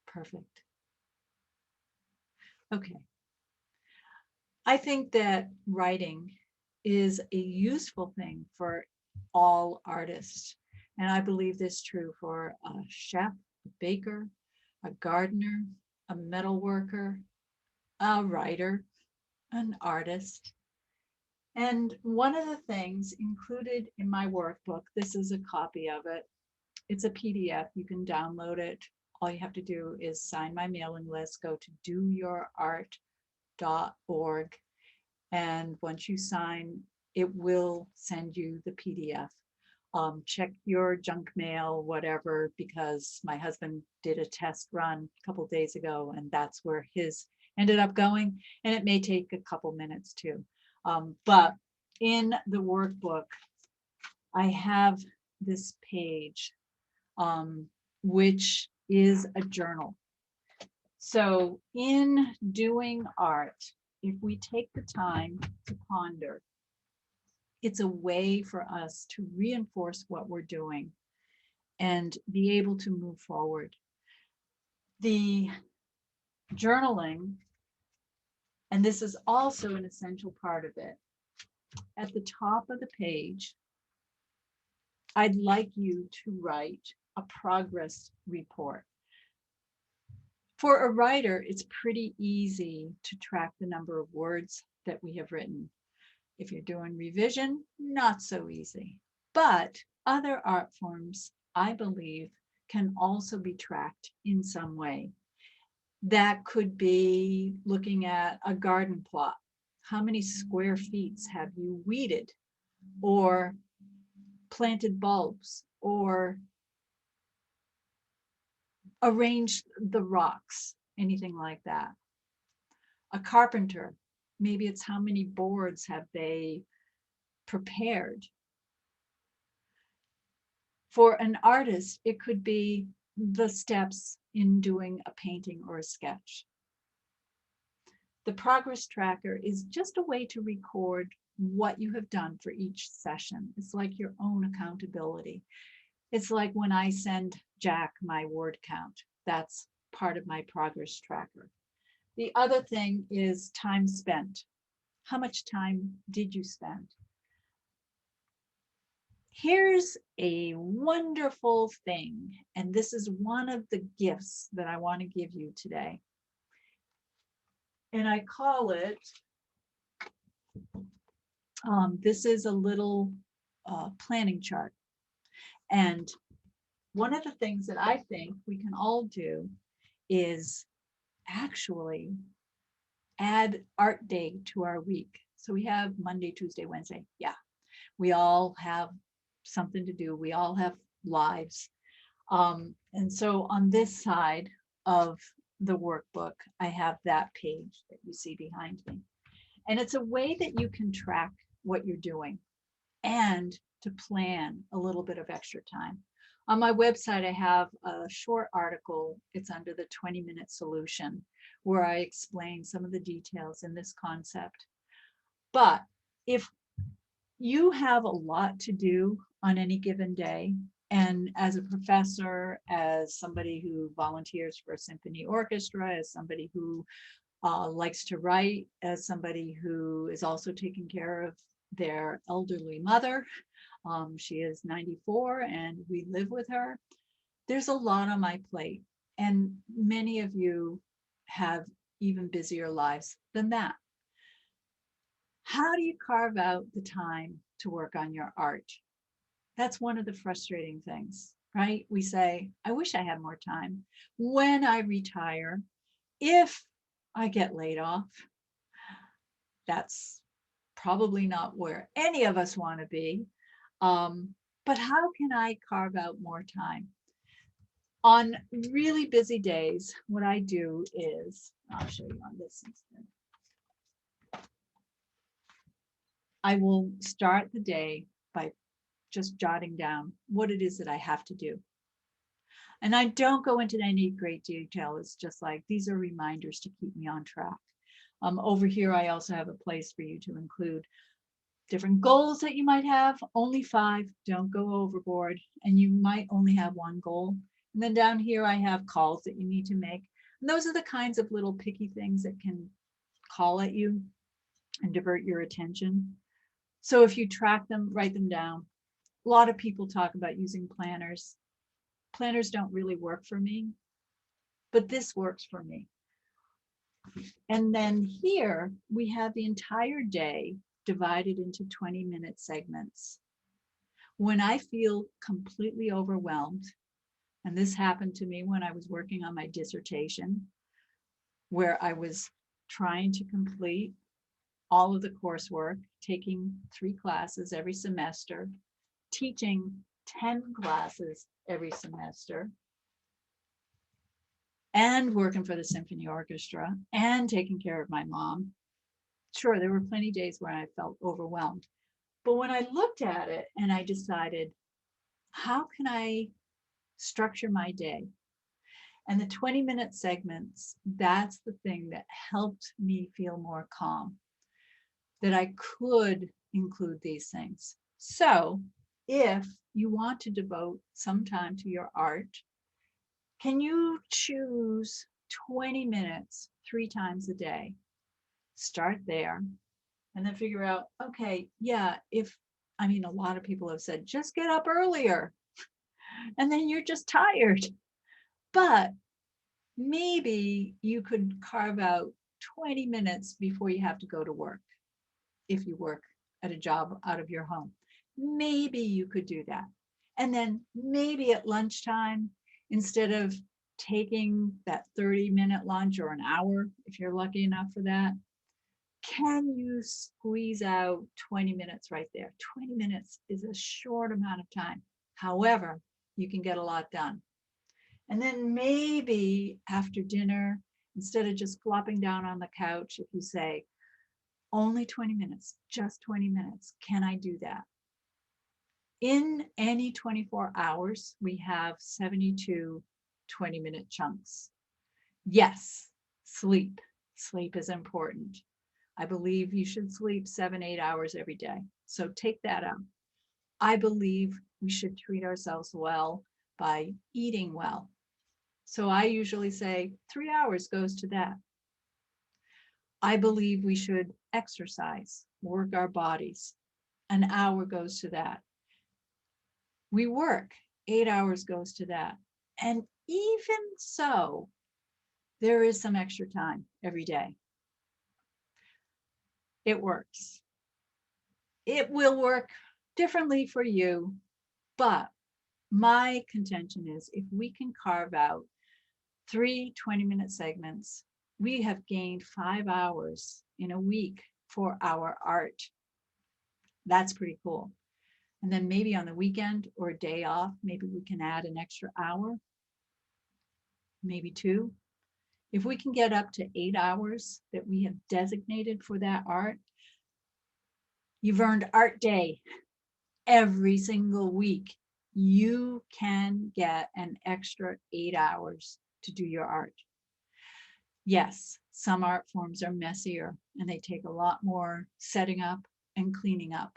Perfect. Okay. I think that writing is a useful thing for all artists. And I believe this true for a chef, a baker, a gardener, a metal worker, a writer, an artist. And one of the things included in my workbook, this is a copy of it. It's a PDF. You can download it. All you have to do is sign my mailing list, go to doyourart.org. And once you sign, it will send you the PDF. Check your junk mail, whatever, because my husband did a test run a couple of days ago, and that's where his ended up going. And it may take a couple minutes too. But in the workbook, I have this page, which is a journal. So in doing art, if we take the time to ponder, it's a way for us to reinforce what we're doing and be able to move forward. The journaling, and this is also an essential part of it, at the top of the page, I'd like you to write a progress report. For a writer, it's pretty easy to track the number of words that we have written. If you're doing revision, not so easy. But other art forms, I believe, can also be tracked in some way. That could be looking at a garden plot. How many square feet have you weeded or planted bulbs or arranged the rocks, anything like that. A carpenter, maybe it's how many boards have they prepared. For an artist, it could be the steps in doing a painting or a sketch. The progress tracker is just a way to record what you have done for each session. It's like your own accountability. It's like when I send Jack my word count, that's part of my progress tracker. The other thing is time spent. How much time did you spend? Here's a wonderful thing, and this is one of the gifts that I want to give you today. And I call it, this is a little planning chart. And one of the things that I think we can all do is actually add art day to our week. So we have Monday, Tuesday, Wednesday. Yeah, we all have something to do. We all have lives. And so on this side of the workbook, I have that page that you see behind me. And it's a way that you can track what you're doing and to plan a little bit of extra time. On my website, I have a short article. It's under the 20-minute solution, where I explain some of the details in this concept. But if you have a lot to do on any given day, and as a professor, as somebody who volunteers for a symphony orchestra, as somebody who likes to write, as somebody who is also taking care of their elderly mother, she is 94 and we live with her. There's a lot on my plate, and many of you have even busier lives than that. How do you carve out the time to work on your art? That's one of the frustrating things, right? We say, I wish I had more time. When I retire, if I get laid off, that's probably not where any of us want to be. But how can I carve out more time? On really busy days, what I do is, I'll show you on this instead. I will start the day by just jotting down what it is that I have to do. And I don't go into any great detail. It's just like, these are reminders to keep me on track. Over here, I also have a place for you to include different goals that you might have. Only 5, don't go overboard. And you might only have one goal. And then down here, I have calls that you need to make. And those are the kinds of little picky things that can call at you and divert your attention. So if you track them, write them down. A lot of people talk about using planners. Planners don't really work for me, but this works for me. And then here we have the entire day divided into 20-minute segments. When I feel completely overwhelmed, and this happened to me when I was working on my dissertation, where I was trying to complete all of the coursework, taking 3 classes every semester, teaching 10 classes every semester, and working for the symphony orchestra and taking care of my mom. Sure, there were plenty of days where I felt overwhelmed. But when I looked at it and I decided, how can I structure my day? And the 20-minute segments, that's the thing that helped me feel more calm, that I could include these things. So if you want to devote some time to your art, can you choose 20 minutes 3 times a day? Start there and then figure out, okay, yeah, a lot of people have said, just get up earlier and then you're just tired. But maybe you could carve out 20 minutes before you have to go to work. If you work at a job out of your home, maybe you could do that. And then maybe at lunchtime, instead of taking that 30-minute lunch or an hour, if you're lucky enough for that, can you squeeze out 20 minutes right there? 20 minutes is a short amount of time. However, you can get a lot done. And then maybe after dinner, instead of just flopping down on the couch, if you say, only 20 minutes, just 20 minutes, can I do that? In any 24 hours, we have 72 20-minute chunks. Yes, sleep. Sleep is important. I believe you should sleep 7-8 hours every day. So take that out. I believe we should treat ourselves well by eating well. So I usually say 3 hours goes to that. I believe we should exercise, work our bodies. An hour goes to that. We work, 8 hours goes to that. And even so, there is some extra time every day. It works. It will work differently for you, but my contention is if we can carve out 3 20-minute segments, we have gained 5 hours in a week for our art. That's pretty cool. And then maybe on the weekend or a day off, maybe we can add an extra hour, maybe 2. If we can get up to 8 hours that we have designated for that art, you've earned art day every single week. You can get an extra 8 hours to do your art. Yes, some art forms are messier and they take a lot more setting up and cleaning up.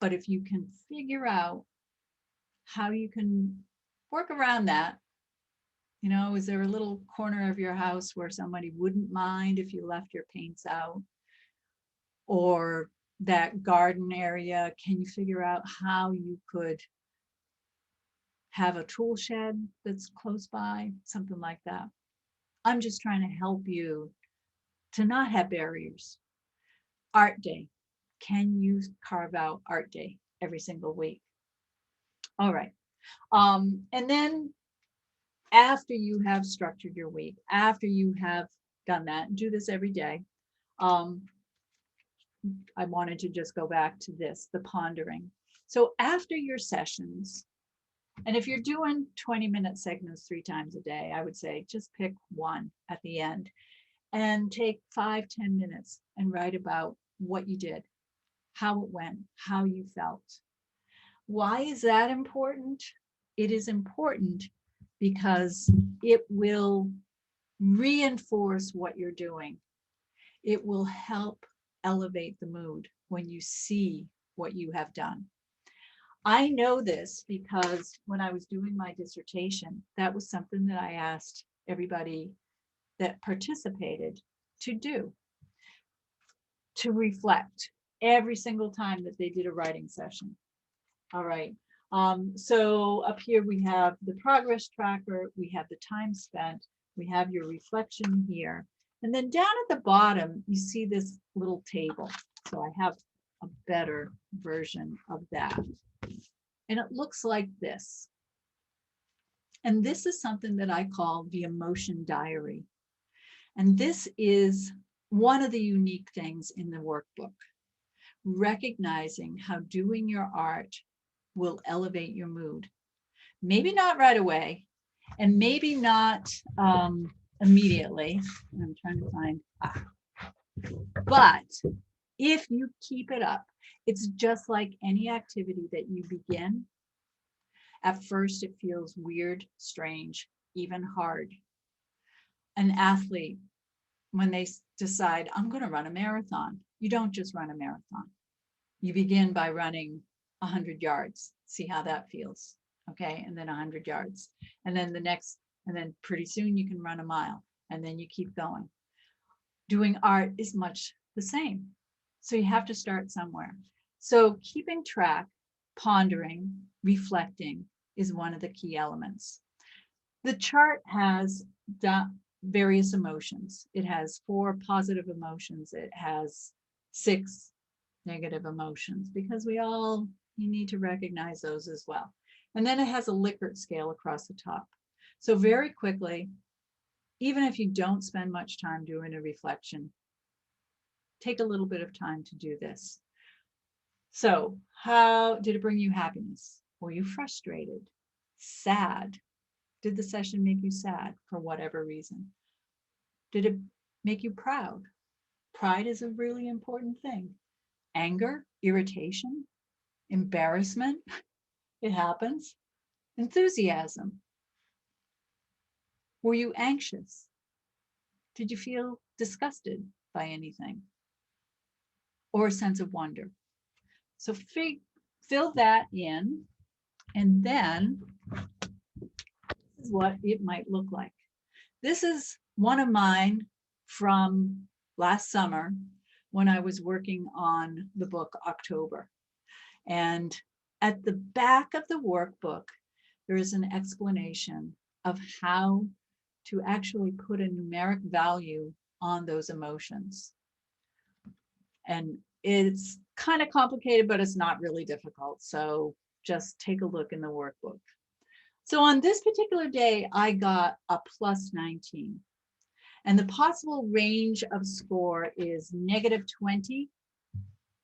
But if you can figure out how you can work around that, you know, is there a little corner of your house where somebody wouldn't mind if you left your paints out? Or that garden area, can you figure out how you could have a tool shed that's close by, something like that? I'm just trying to help you to not have barriers. Art day. Can you carve out art day every single week? All right. And then after you have structured your week, after you have done that, do this every day. I wanted to just go back to this, the pondering. So after your sessions, and if you're doing 20-minute segments 3 times a day, I would say just pick one at the end and take 5-10 minutes and write about what you did, how it went, how you felt. Why is that important? It is important because it will reinforce what you're doing. It will help elevate the mood when you see what you have done. I know this because when I was doing my dissertation, that was something that I asked everybody that participated to do, to reflect every single time that they did a writing session. All right. So up here we have the progress tracker, we have the time spent, we have your reflection here. And then down at the bottom, you see this little table. So I have a better version of that. And it looks like this. And this is something that I call the emotion diary. And this is one of the unique things in the workbook, recognizing how doing your art will elevate your mood. Maybe not right away, and maybe not immediately. I'm trying to find, but if you keep it up, it's just like any activity that you begin. At first, it feels weird, strange, even hard. An athlete, when they decide, I'm going to run a marathon, you don't just run a marathon. You begin by running 100 yards. See how that feels. Okay. And then 100 yards. And then the next, and then pretty soon you can run a mile. And then you keep going. Doing art is much the same. So you have to start somewhere. So keeping track, pondering, reflecting is one of the key elements. The chart has various emotions. It has 4 positive emotions. It has 6 negative emotions, because you need to recognize those as well. And then it has a Likert scale across the top. So very quickly, even if you don't spend much time doing a reflection, take a little bit of time to do this. So how did it bring you happiness? Were you frustrated? Sad? Did the session make you sad for whatever reason? Did it make you proud? Pride is a really important thing. Anger, irritation, embarrassment, it happens, enthusiasm. Were you anxious? Did you feel disgusted by anything? Or a sense of wonder? So fill that in, and then this is what it might look like. This is one of mine from last summer when I was working on the book October. And at the back of the workbook, there is an explanation of how to actually put a numeric value on those emotions. And it's kind of complicated, but it's not really difficult. So just take a look in the workbook. So on this particular day, I got a plus 19. And the possible range of score is -20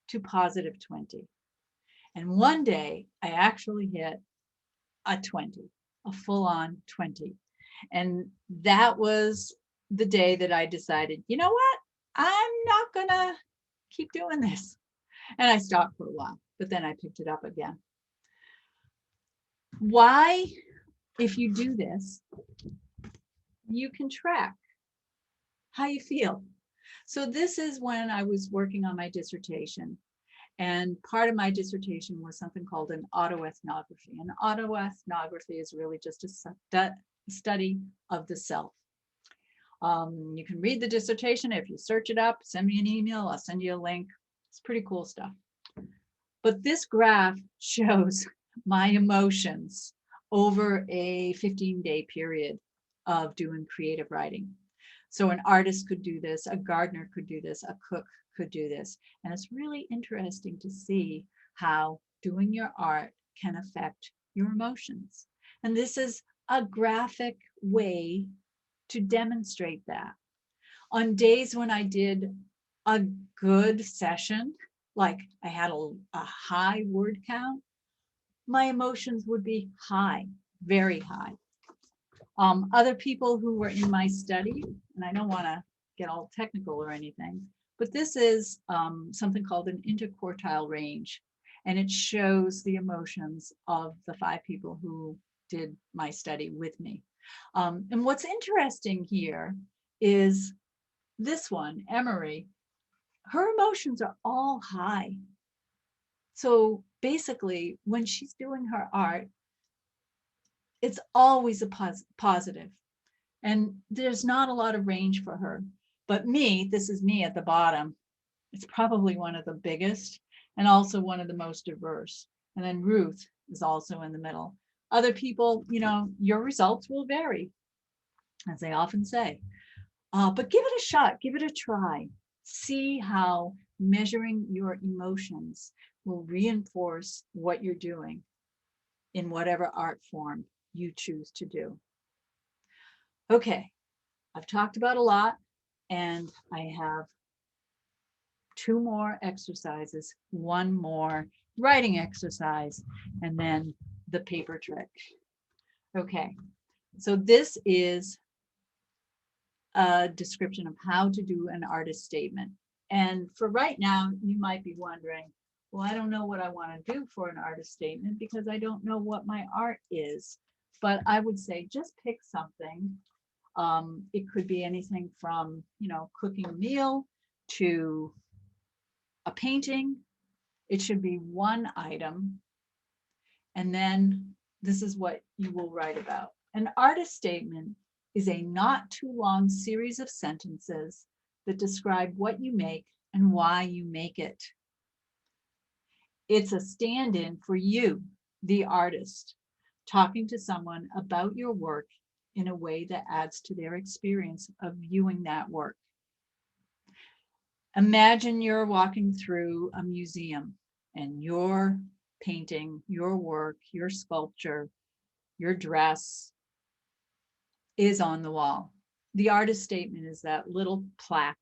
to +20. And one day I actually hit a 20, a full-on 20. And that was the day that I decided, you know what? I'm not gonna keep doing this. And I stopped for a while, but then I picked it up again. Why, if you do this, you can track how you feel. So this is when I was working on my dissertation. And part of my dissertation was something called an autoethnography. And autoethnography is really just a study of the self. You can read the dissertation. If you search it up, send me an email, I'll send you a link. It's pretty cool stuff. But this graph shows my emotions over a 15-day period of doing creative writing. So an artist could do this, a gardener could do this, a cook could do this. And it's really interesting to see how doing your art can affect your emotions. And this is a graphic way to demonstrate that. On days when I did a good session, like I had a high word count, my emotions would be high, very high. Other people who were in my study, and I don't want to get all technical or anything, but this is something called an interquartile range, and it shows the emotions of the 5 people who did my study with me. And what's interesting here is this one, Emery, her emotions are all high. So basically, when she's doing her art, it's always a positive. And there's not a lot of range for her. But me, this is me at the bottom. It's probably one of the biggest and also one of the most diverse. And then Ruth is also in the middle. Other people, you know, your results will vary, as they often say. But give it a shot, give it a try. See how measuring your emotions will reinforce what you're doing in whatever art form you choose to do. Okay, I've talked about a lot, and I have 2 more exercises, 1 more writing exercise, and then the paper trick. Okay, so this is a description of how to do an artist statement. And for right now, you might be wondering, well, I don't know what I want to do for an artist statement because I don't know what my art is. But I would say just pick something. It could be anything from, you know, cooking a meal to a painting. It should be 1 item. And then this is what you will write about. An artist statement is a not too long series of sentences that describe what you make and why you make it. It's a stand-in for you, the artist, talking to someone about your work in a way that adds to their experience of viewing that work. Imagine you're walking through a museum and your painting, your work, your sculpture, your dress is on the wall. The artist statement is that little plaque,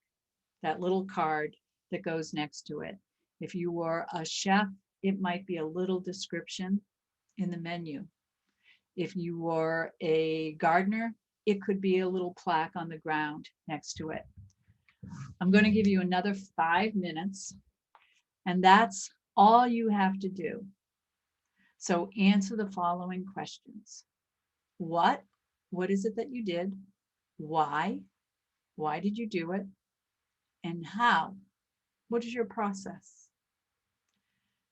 that little card that goes next to it. If you were a chef, it might be a little description in the menu. If you were a gardener, it could be a little plaque on the ground next to it. I'm going to give you another 5 minutes, and that's all you have to do. So answer the following questions. What? What is it that you did? Why? Why did you do it? And how? What is your process?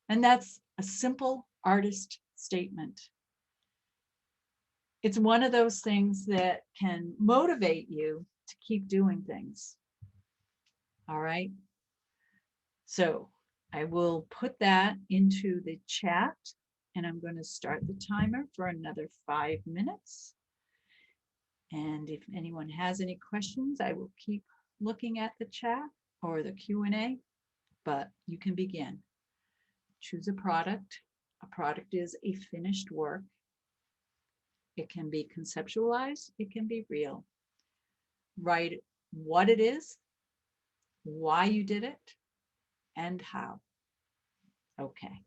And that's a simple artist statement. It's one of those things that can motivate you to keep doing things. All right. So I will put that into the chat, and I'm going to start the timer for another 5 minutes. And if anyone has any questions, I will keep looking at the chat or the Q&A, but you can begin. Choose a product. A product is a finished work. It can be conceptualized, it can be real. Write what it is, why you did it, and how. Okay.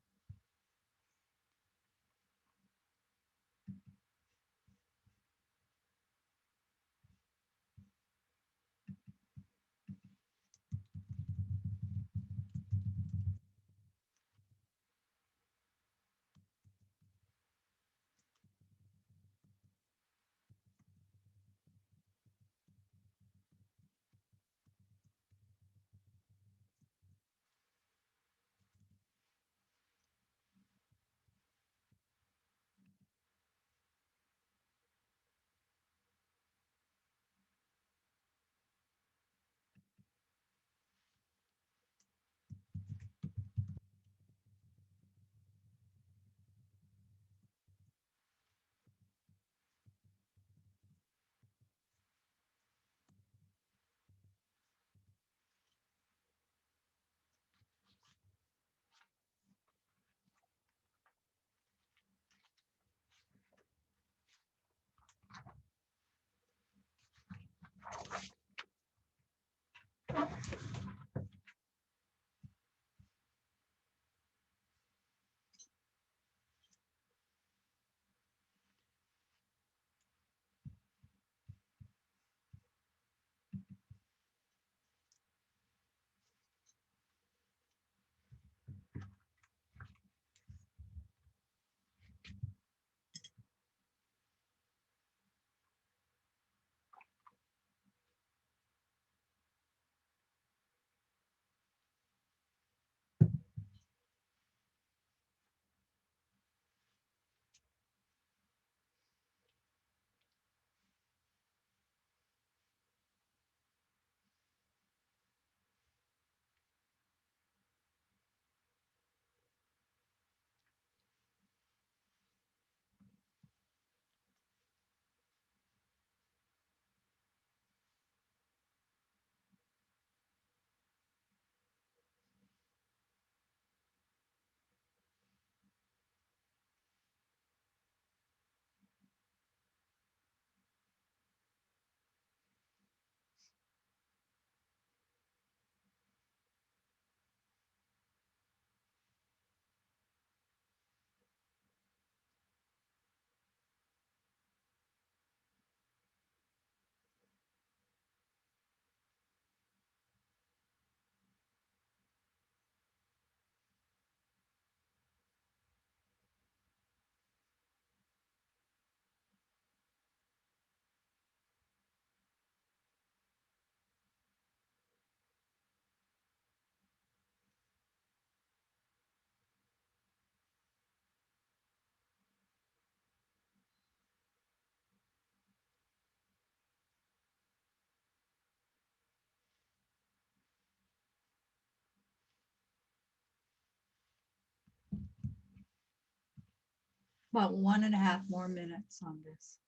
About 1.5 more minutes on this.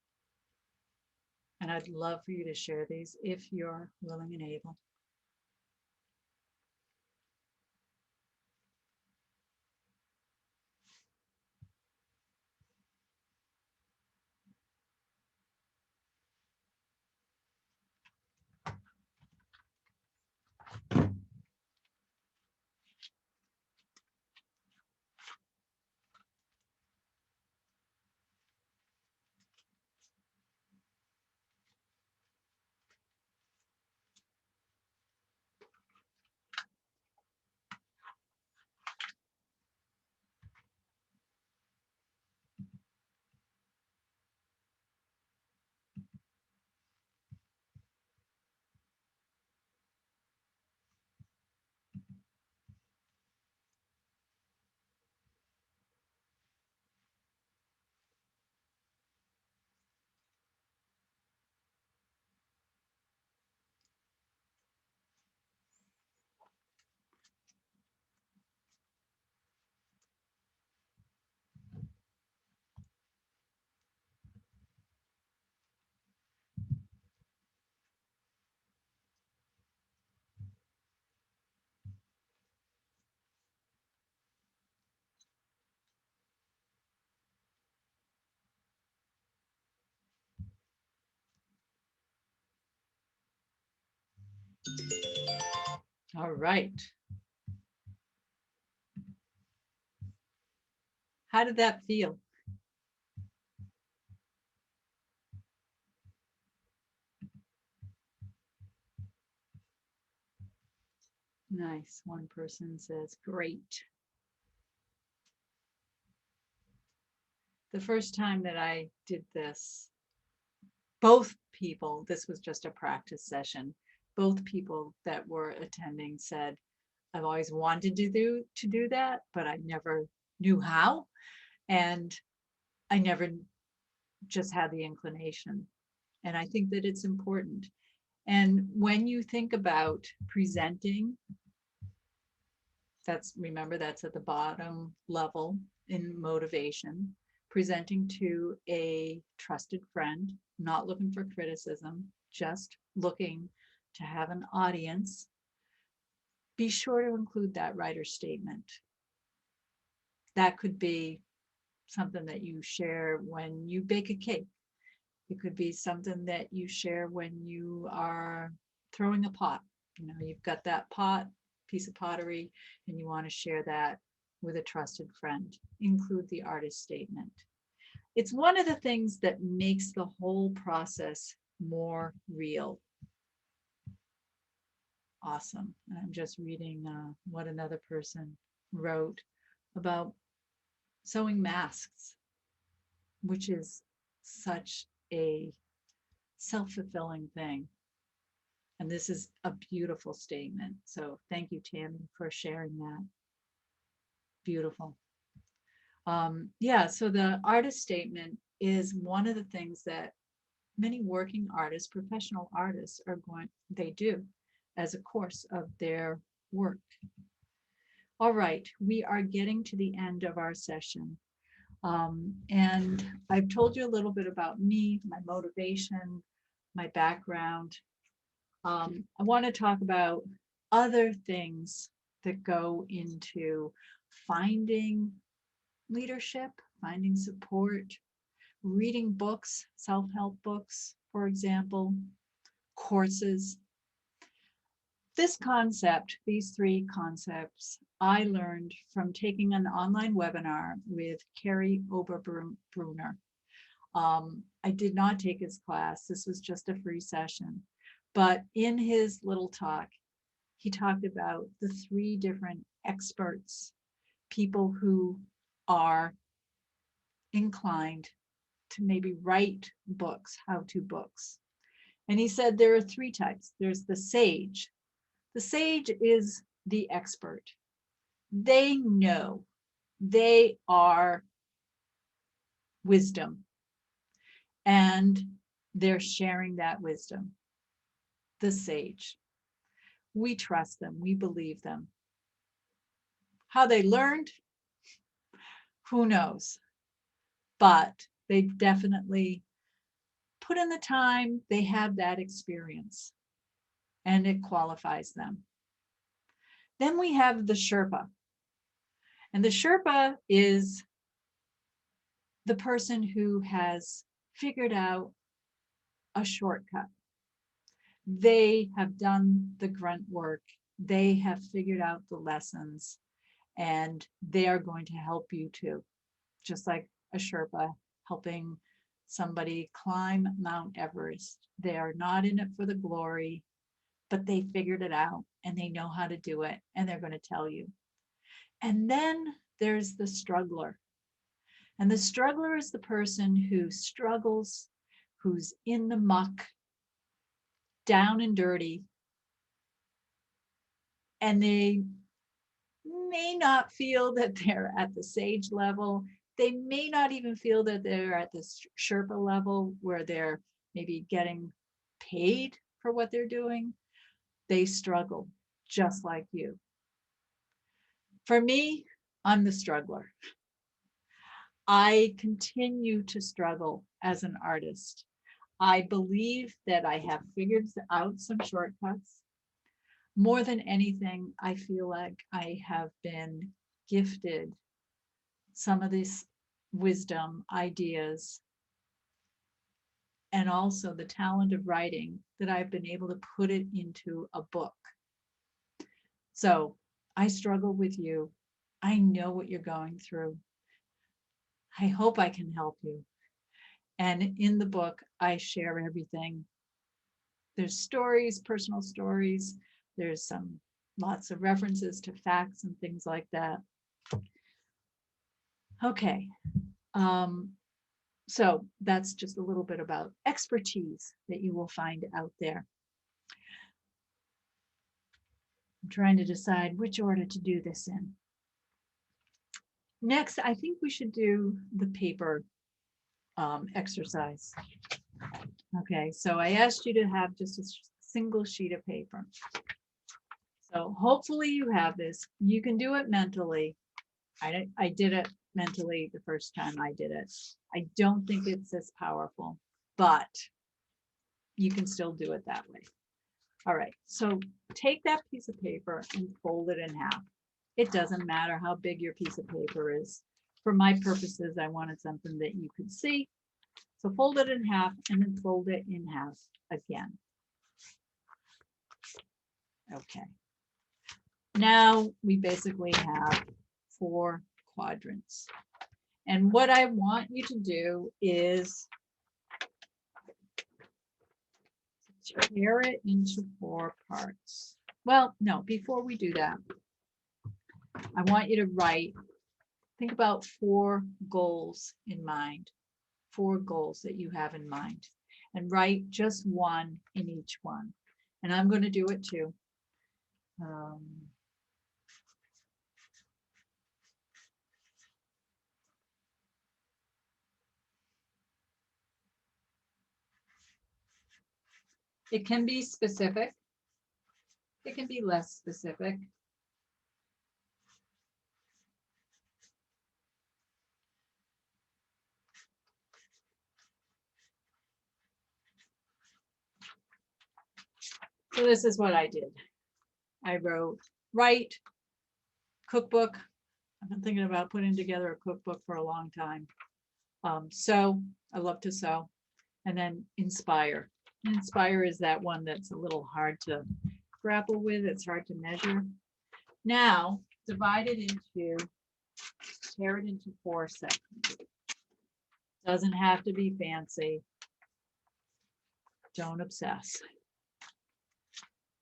And I'd love for you to share these if you're willing and able. All right. How did that feel? Nice. One person says, great. The first time that I did this, both people, this was just a practice session, both people that were attending said, I've always wanted to do that, but I never knew how. And I never just had the inclination. And I think that it's important. And when you think about presenting, remember, that's at the bottom level in motivation, presenting to a trusted friend, not looking for criticism, just looking to have an audience. Be sure to include that writer's statement. That could be something that you share when you bake a cake. It could be something that you share when you are throwing a pot. You've got that piece of pottery, and you want to share that with a trusted friend. Include the artist statement. It's one of the things that makes the whole process more real. Awesome. I'm just reading what another person wrote about sewing masks, which is such a self-fulfilling thing. And this is a beautiful statement. So thank you, Tammy, for sharing that. Beautiful. Yeah, so the artist statement is one of the things that many working artists, professional artists they do as a course of their work. All right, we are getting to the end of our session. And I've told you a little bit about me, my motivation, my background. I want to talk about other things that go into finding leadership, finding support, reading books, self-help books, for example, courses. This concept, these three concepts, I learned from taking an online webinar with Carrie Oberbrunner. I did not take his class. This was just a free session. But in his little talk, he talked about the three different experts, people who are inclined to maybe write books, how-to books. And he said there are three types. There's the sage. The sage is the expert. They know. They are wisdom. And they're sharing that wisdom. The sage. We trust them. We believe them. How they learned, who knows? But they definitely put in the time. They have that experience, and it qualifies them. Then we have the Sherpa. And the Sherpa is the person who has figured out a shortcut. They have done the grunt work. They have figured out the lessons, and they are going to help you too. Just like a Sherpa helping somebody climb Mount Everest. They are not in it for the glory, but they figured it out and they know how to do it, and they're going to tell you. And then there's the struggler. And the struggler is the person who struggles, who's in the muck, down and dirty, and they may not feel that they're at the sage level. They may not even feel that they're at the Sherpa level where they're maybe getting paid for what they're doing. They struggle just like you. For me, I'm the struggler. I continue to struggle as an artist. I believe that I have figured out some shortcuts. More than anything, I feel like I have been gifted some of this wisdom, ideas, and also the talent of writing that I've been able to put it into a book. So I struggle with you. I know what you're going through. I hope I can help you. And in the book, I share everything. There's stories, personal stories. There's lots of references to facts and things like that. Okay. So that's just a little bit about expertise that you will find out there. I'm trying to decide which order to do this in. Next, I think we should do the paper exercise. Okay, so I asked you to have just a single sheet of paper. So hopefully you have this. You can do it mentally. I did it mentally the first time I did it. I don't think it's as powerful, but you can still do it that way. All right, so take that piece of paper and fold it in half. It doesn't matter how big your piece of paper is. For my purposes, I wanted something that you could see. So fold it in half and then fold it in half again. Okay. Now we basically have 4 quadrants. And what I want you to do is tear it into 4 parts. Well, no, before we do that, I want you to think about 4 goals in mind, 4 goals that you have in mind, and write just one in each one. And I'm going to do it too. It can be specific. It can be less specific. So this is what I did. I wrote, write, cookbook. I've been thinking about putting together a cookbook for a long time. Sew, I love to sew. And then inspire. Inspire is that one that's a little hard to grapple with. It's hard to measure. Now, divide it into, tear it into 4 sections. Doesn't have to be fancy. Don't obsess.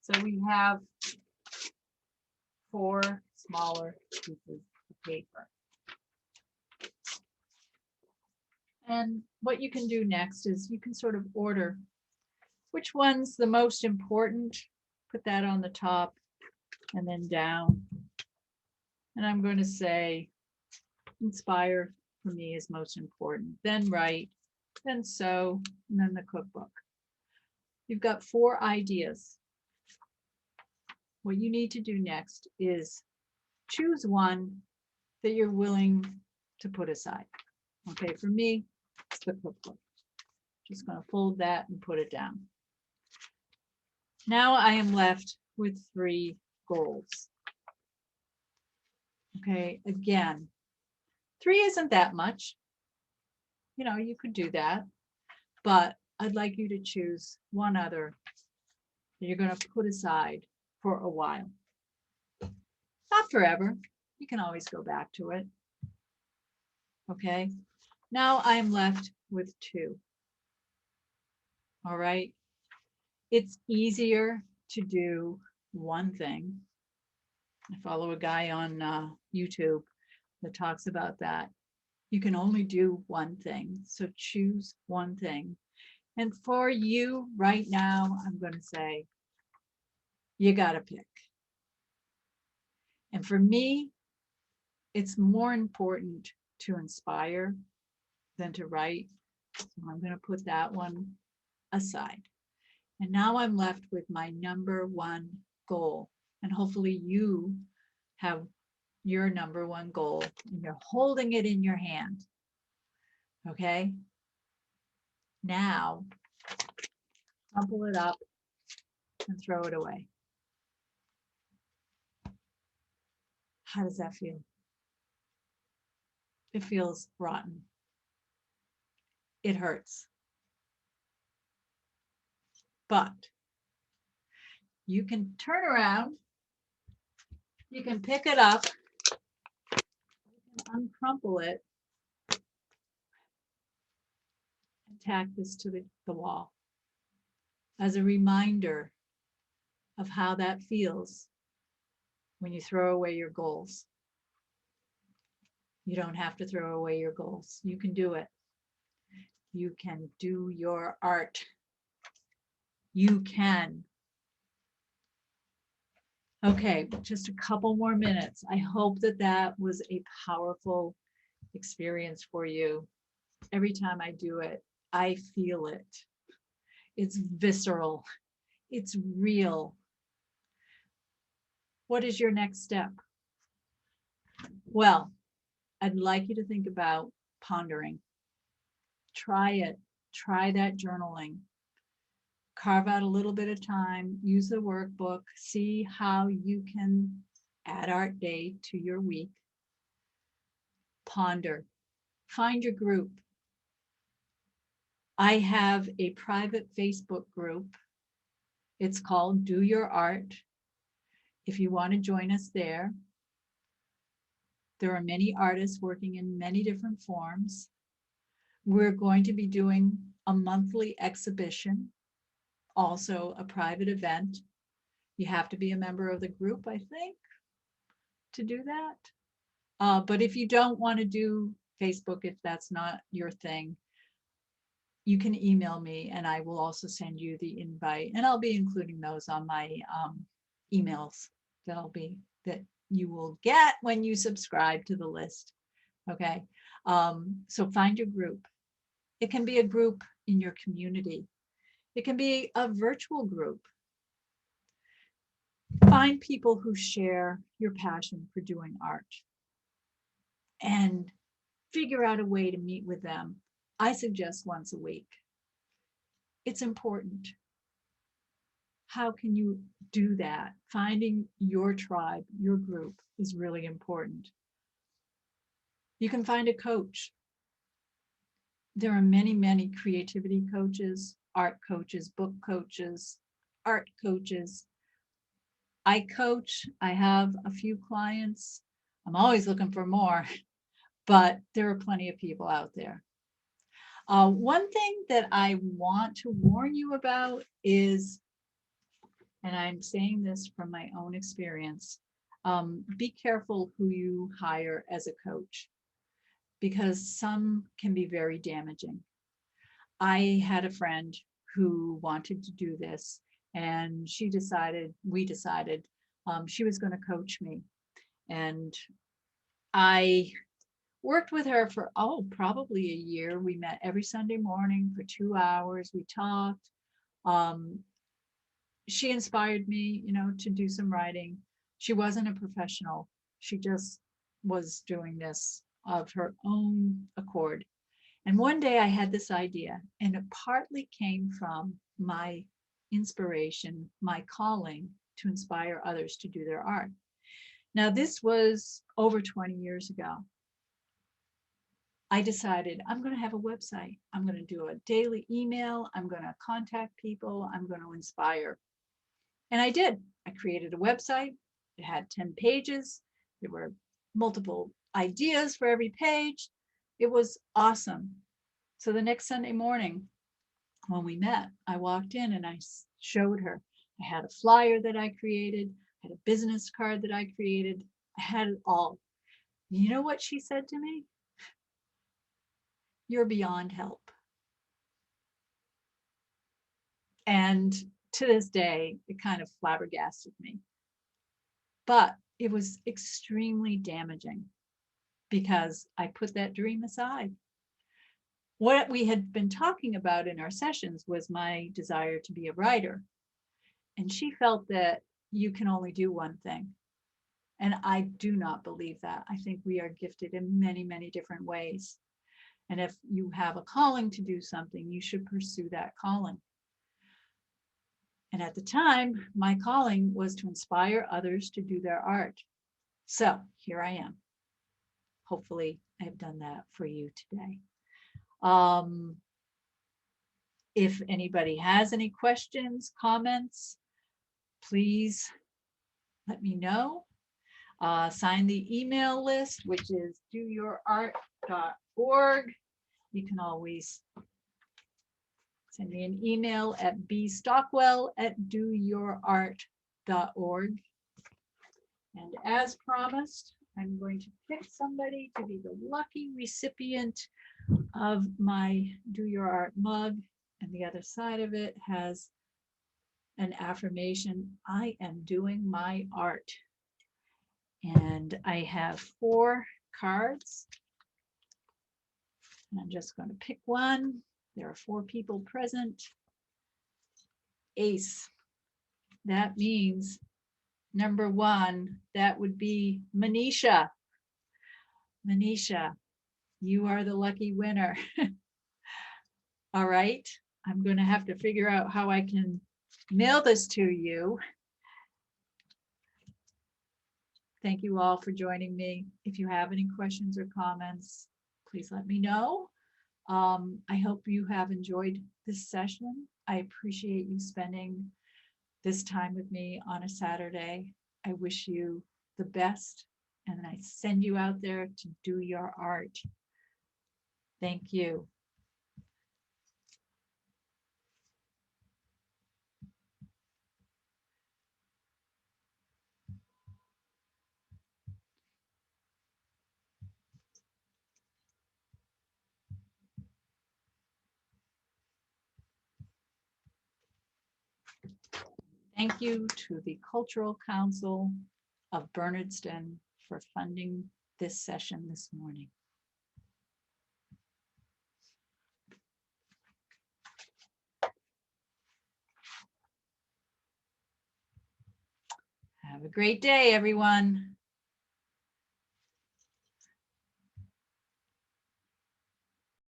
So we have 4 smaller pieces of paper. And what you can do next is you can sort of order which one's the most important. Put that on the top and then down. And I'm going to say inspire for me is most important. Then write, then sew, and then the cookbook. You've got 4 ideas. What you need to do next is choose one that you're willing to put aside. Okay, for me, it's the cookbook. Just going to fold that and put it down. Now I am left with 3 goals. Okay, again, 3 isn't that much. You know, you could do that, but I'd like you to choose one other that you're going to put aside for a while. Not forever. You can always go back to it. Okay, now I'm left with 2. All right, it's easier to do one thing. I follow a guy on YouTube that talks about that. You can only do one thing, so choose one thing. And for you right now, I'm going to say, you got to pick. And for me, it's more important to inspire than to write. So I'm going to put that one aside. And now I'm left with my number 1 goal. And hopefully you have your number 1 goal and you're holding it in your hand. Okay. Now, crumple it up and throw it away. How does that feel? It feels rotten. It hurts. but you can turn around, you can pick it up, uncrumple it, and tack this to the wall as a reminder of how that feels when you throw away your goals. You don't have to throw away your goals. You can do it. You can do your art. You can. Okay, just a couple more minutes. I hope that that was a powerful experience for you. Every time I do it, I feel it. It's visceral. It's real. What is your next step? Well, I'd like you to think about pondering. Try it. Try that journaling. Carve out a little bit of time, use the workbook, see how you can add art day to your week. Ponder. Find your group. I have a private Facebook group. It's called Do Your Art. If you want to join us there, there are many artists working in many different forms. We're going to be doing a monthly exhibition, also a private event. You have to be a member of the group, I think, to do that. But if you don't want to do Facebook, if that's not your thing, you can email me and I will also send you the invite. And I'll be including those on my emails that you will get when you subscribe to the list. Okay. So find your group. It can be a group in your community. It can be a virtual group. Find people who share your passion for doing art and figure out a way to meet with them. I suggest once a week. It's important. How can you do that? Finding your tribe, your group is really important. You can find a coach. There are many, many creativity coaches, art coaches, book coaches, art coaches. I coach. I have a few clients. I'm always looking for more, but there are plenty of people out there. One thing that I want to warn you about is, and I'm saying this from my own experience, be careful who you hire as a coach, because some can be very damaging. I had a friend who wanted to do this, and we decided she was going to coach me. And I worked with her for, probably a year. We met every Sunday morning for 2 hours. We talked. She inspired me, to do some writing. She wasn't a professional. She just was doing this of her own accord. And one day I had this idea, and it partly came from my inspiration, my calling to inspire others to do their art. Now, this was over 20 years ago. I decided I'm going to have a website. I'm going to do a daily email. I'm going to contact people. I'm going to inspire. And I did. I created a website. It had 10 pages. There were multiple ideas for every page. It was awesome. So the next Sunday morning when we met, I walked in and I showed her. I had a flyer that I created. I had a business card that I created. I had it all. You know what she said to me? You're beyond help. And to this day, it kind of flabbergasted me. But it was extremely damaging because I put that dream aside. What we had been talking about in our sessions was my desire to be a writer. And she felt that you can only do one thing. And I do not believe that. I think we are gifted in many, many different ways. And if you have a calling to do something, you should pursue that calling. And at the time, my calling was to inspire others to do their art. So here I am. Hopefully, I've done that for you today. If anybody has any questions, comments, please let me know. Sign the email list, which is doyourart.org. You can always send me an email at bstockwell@doyourart.org. And as promised, I'm going to pick somebody to be the lucky recipient of my Do Your Art mug. And the other side of it has an affirmation: I am doing my art. And I have 4 cards. And I'm just going to pick one. There are 4 people present. Ace. That means number 1, that would be Manisha. Manisha, you are the lucky winner. All right. I'm going to have to figure out how I can mail this to you. Thank you all for joining me. If you have any questions or comments, please let me know. I hope you have enjoyed this session. I appreciate you spending this time with me on a Saturday. I wish you the best, and I send you out there to do your art. Thank you. Thank you to the Cultural Council of Bernardston for funding this session this morning. Have a great day, everyone.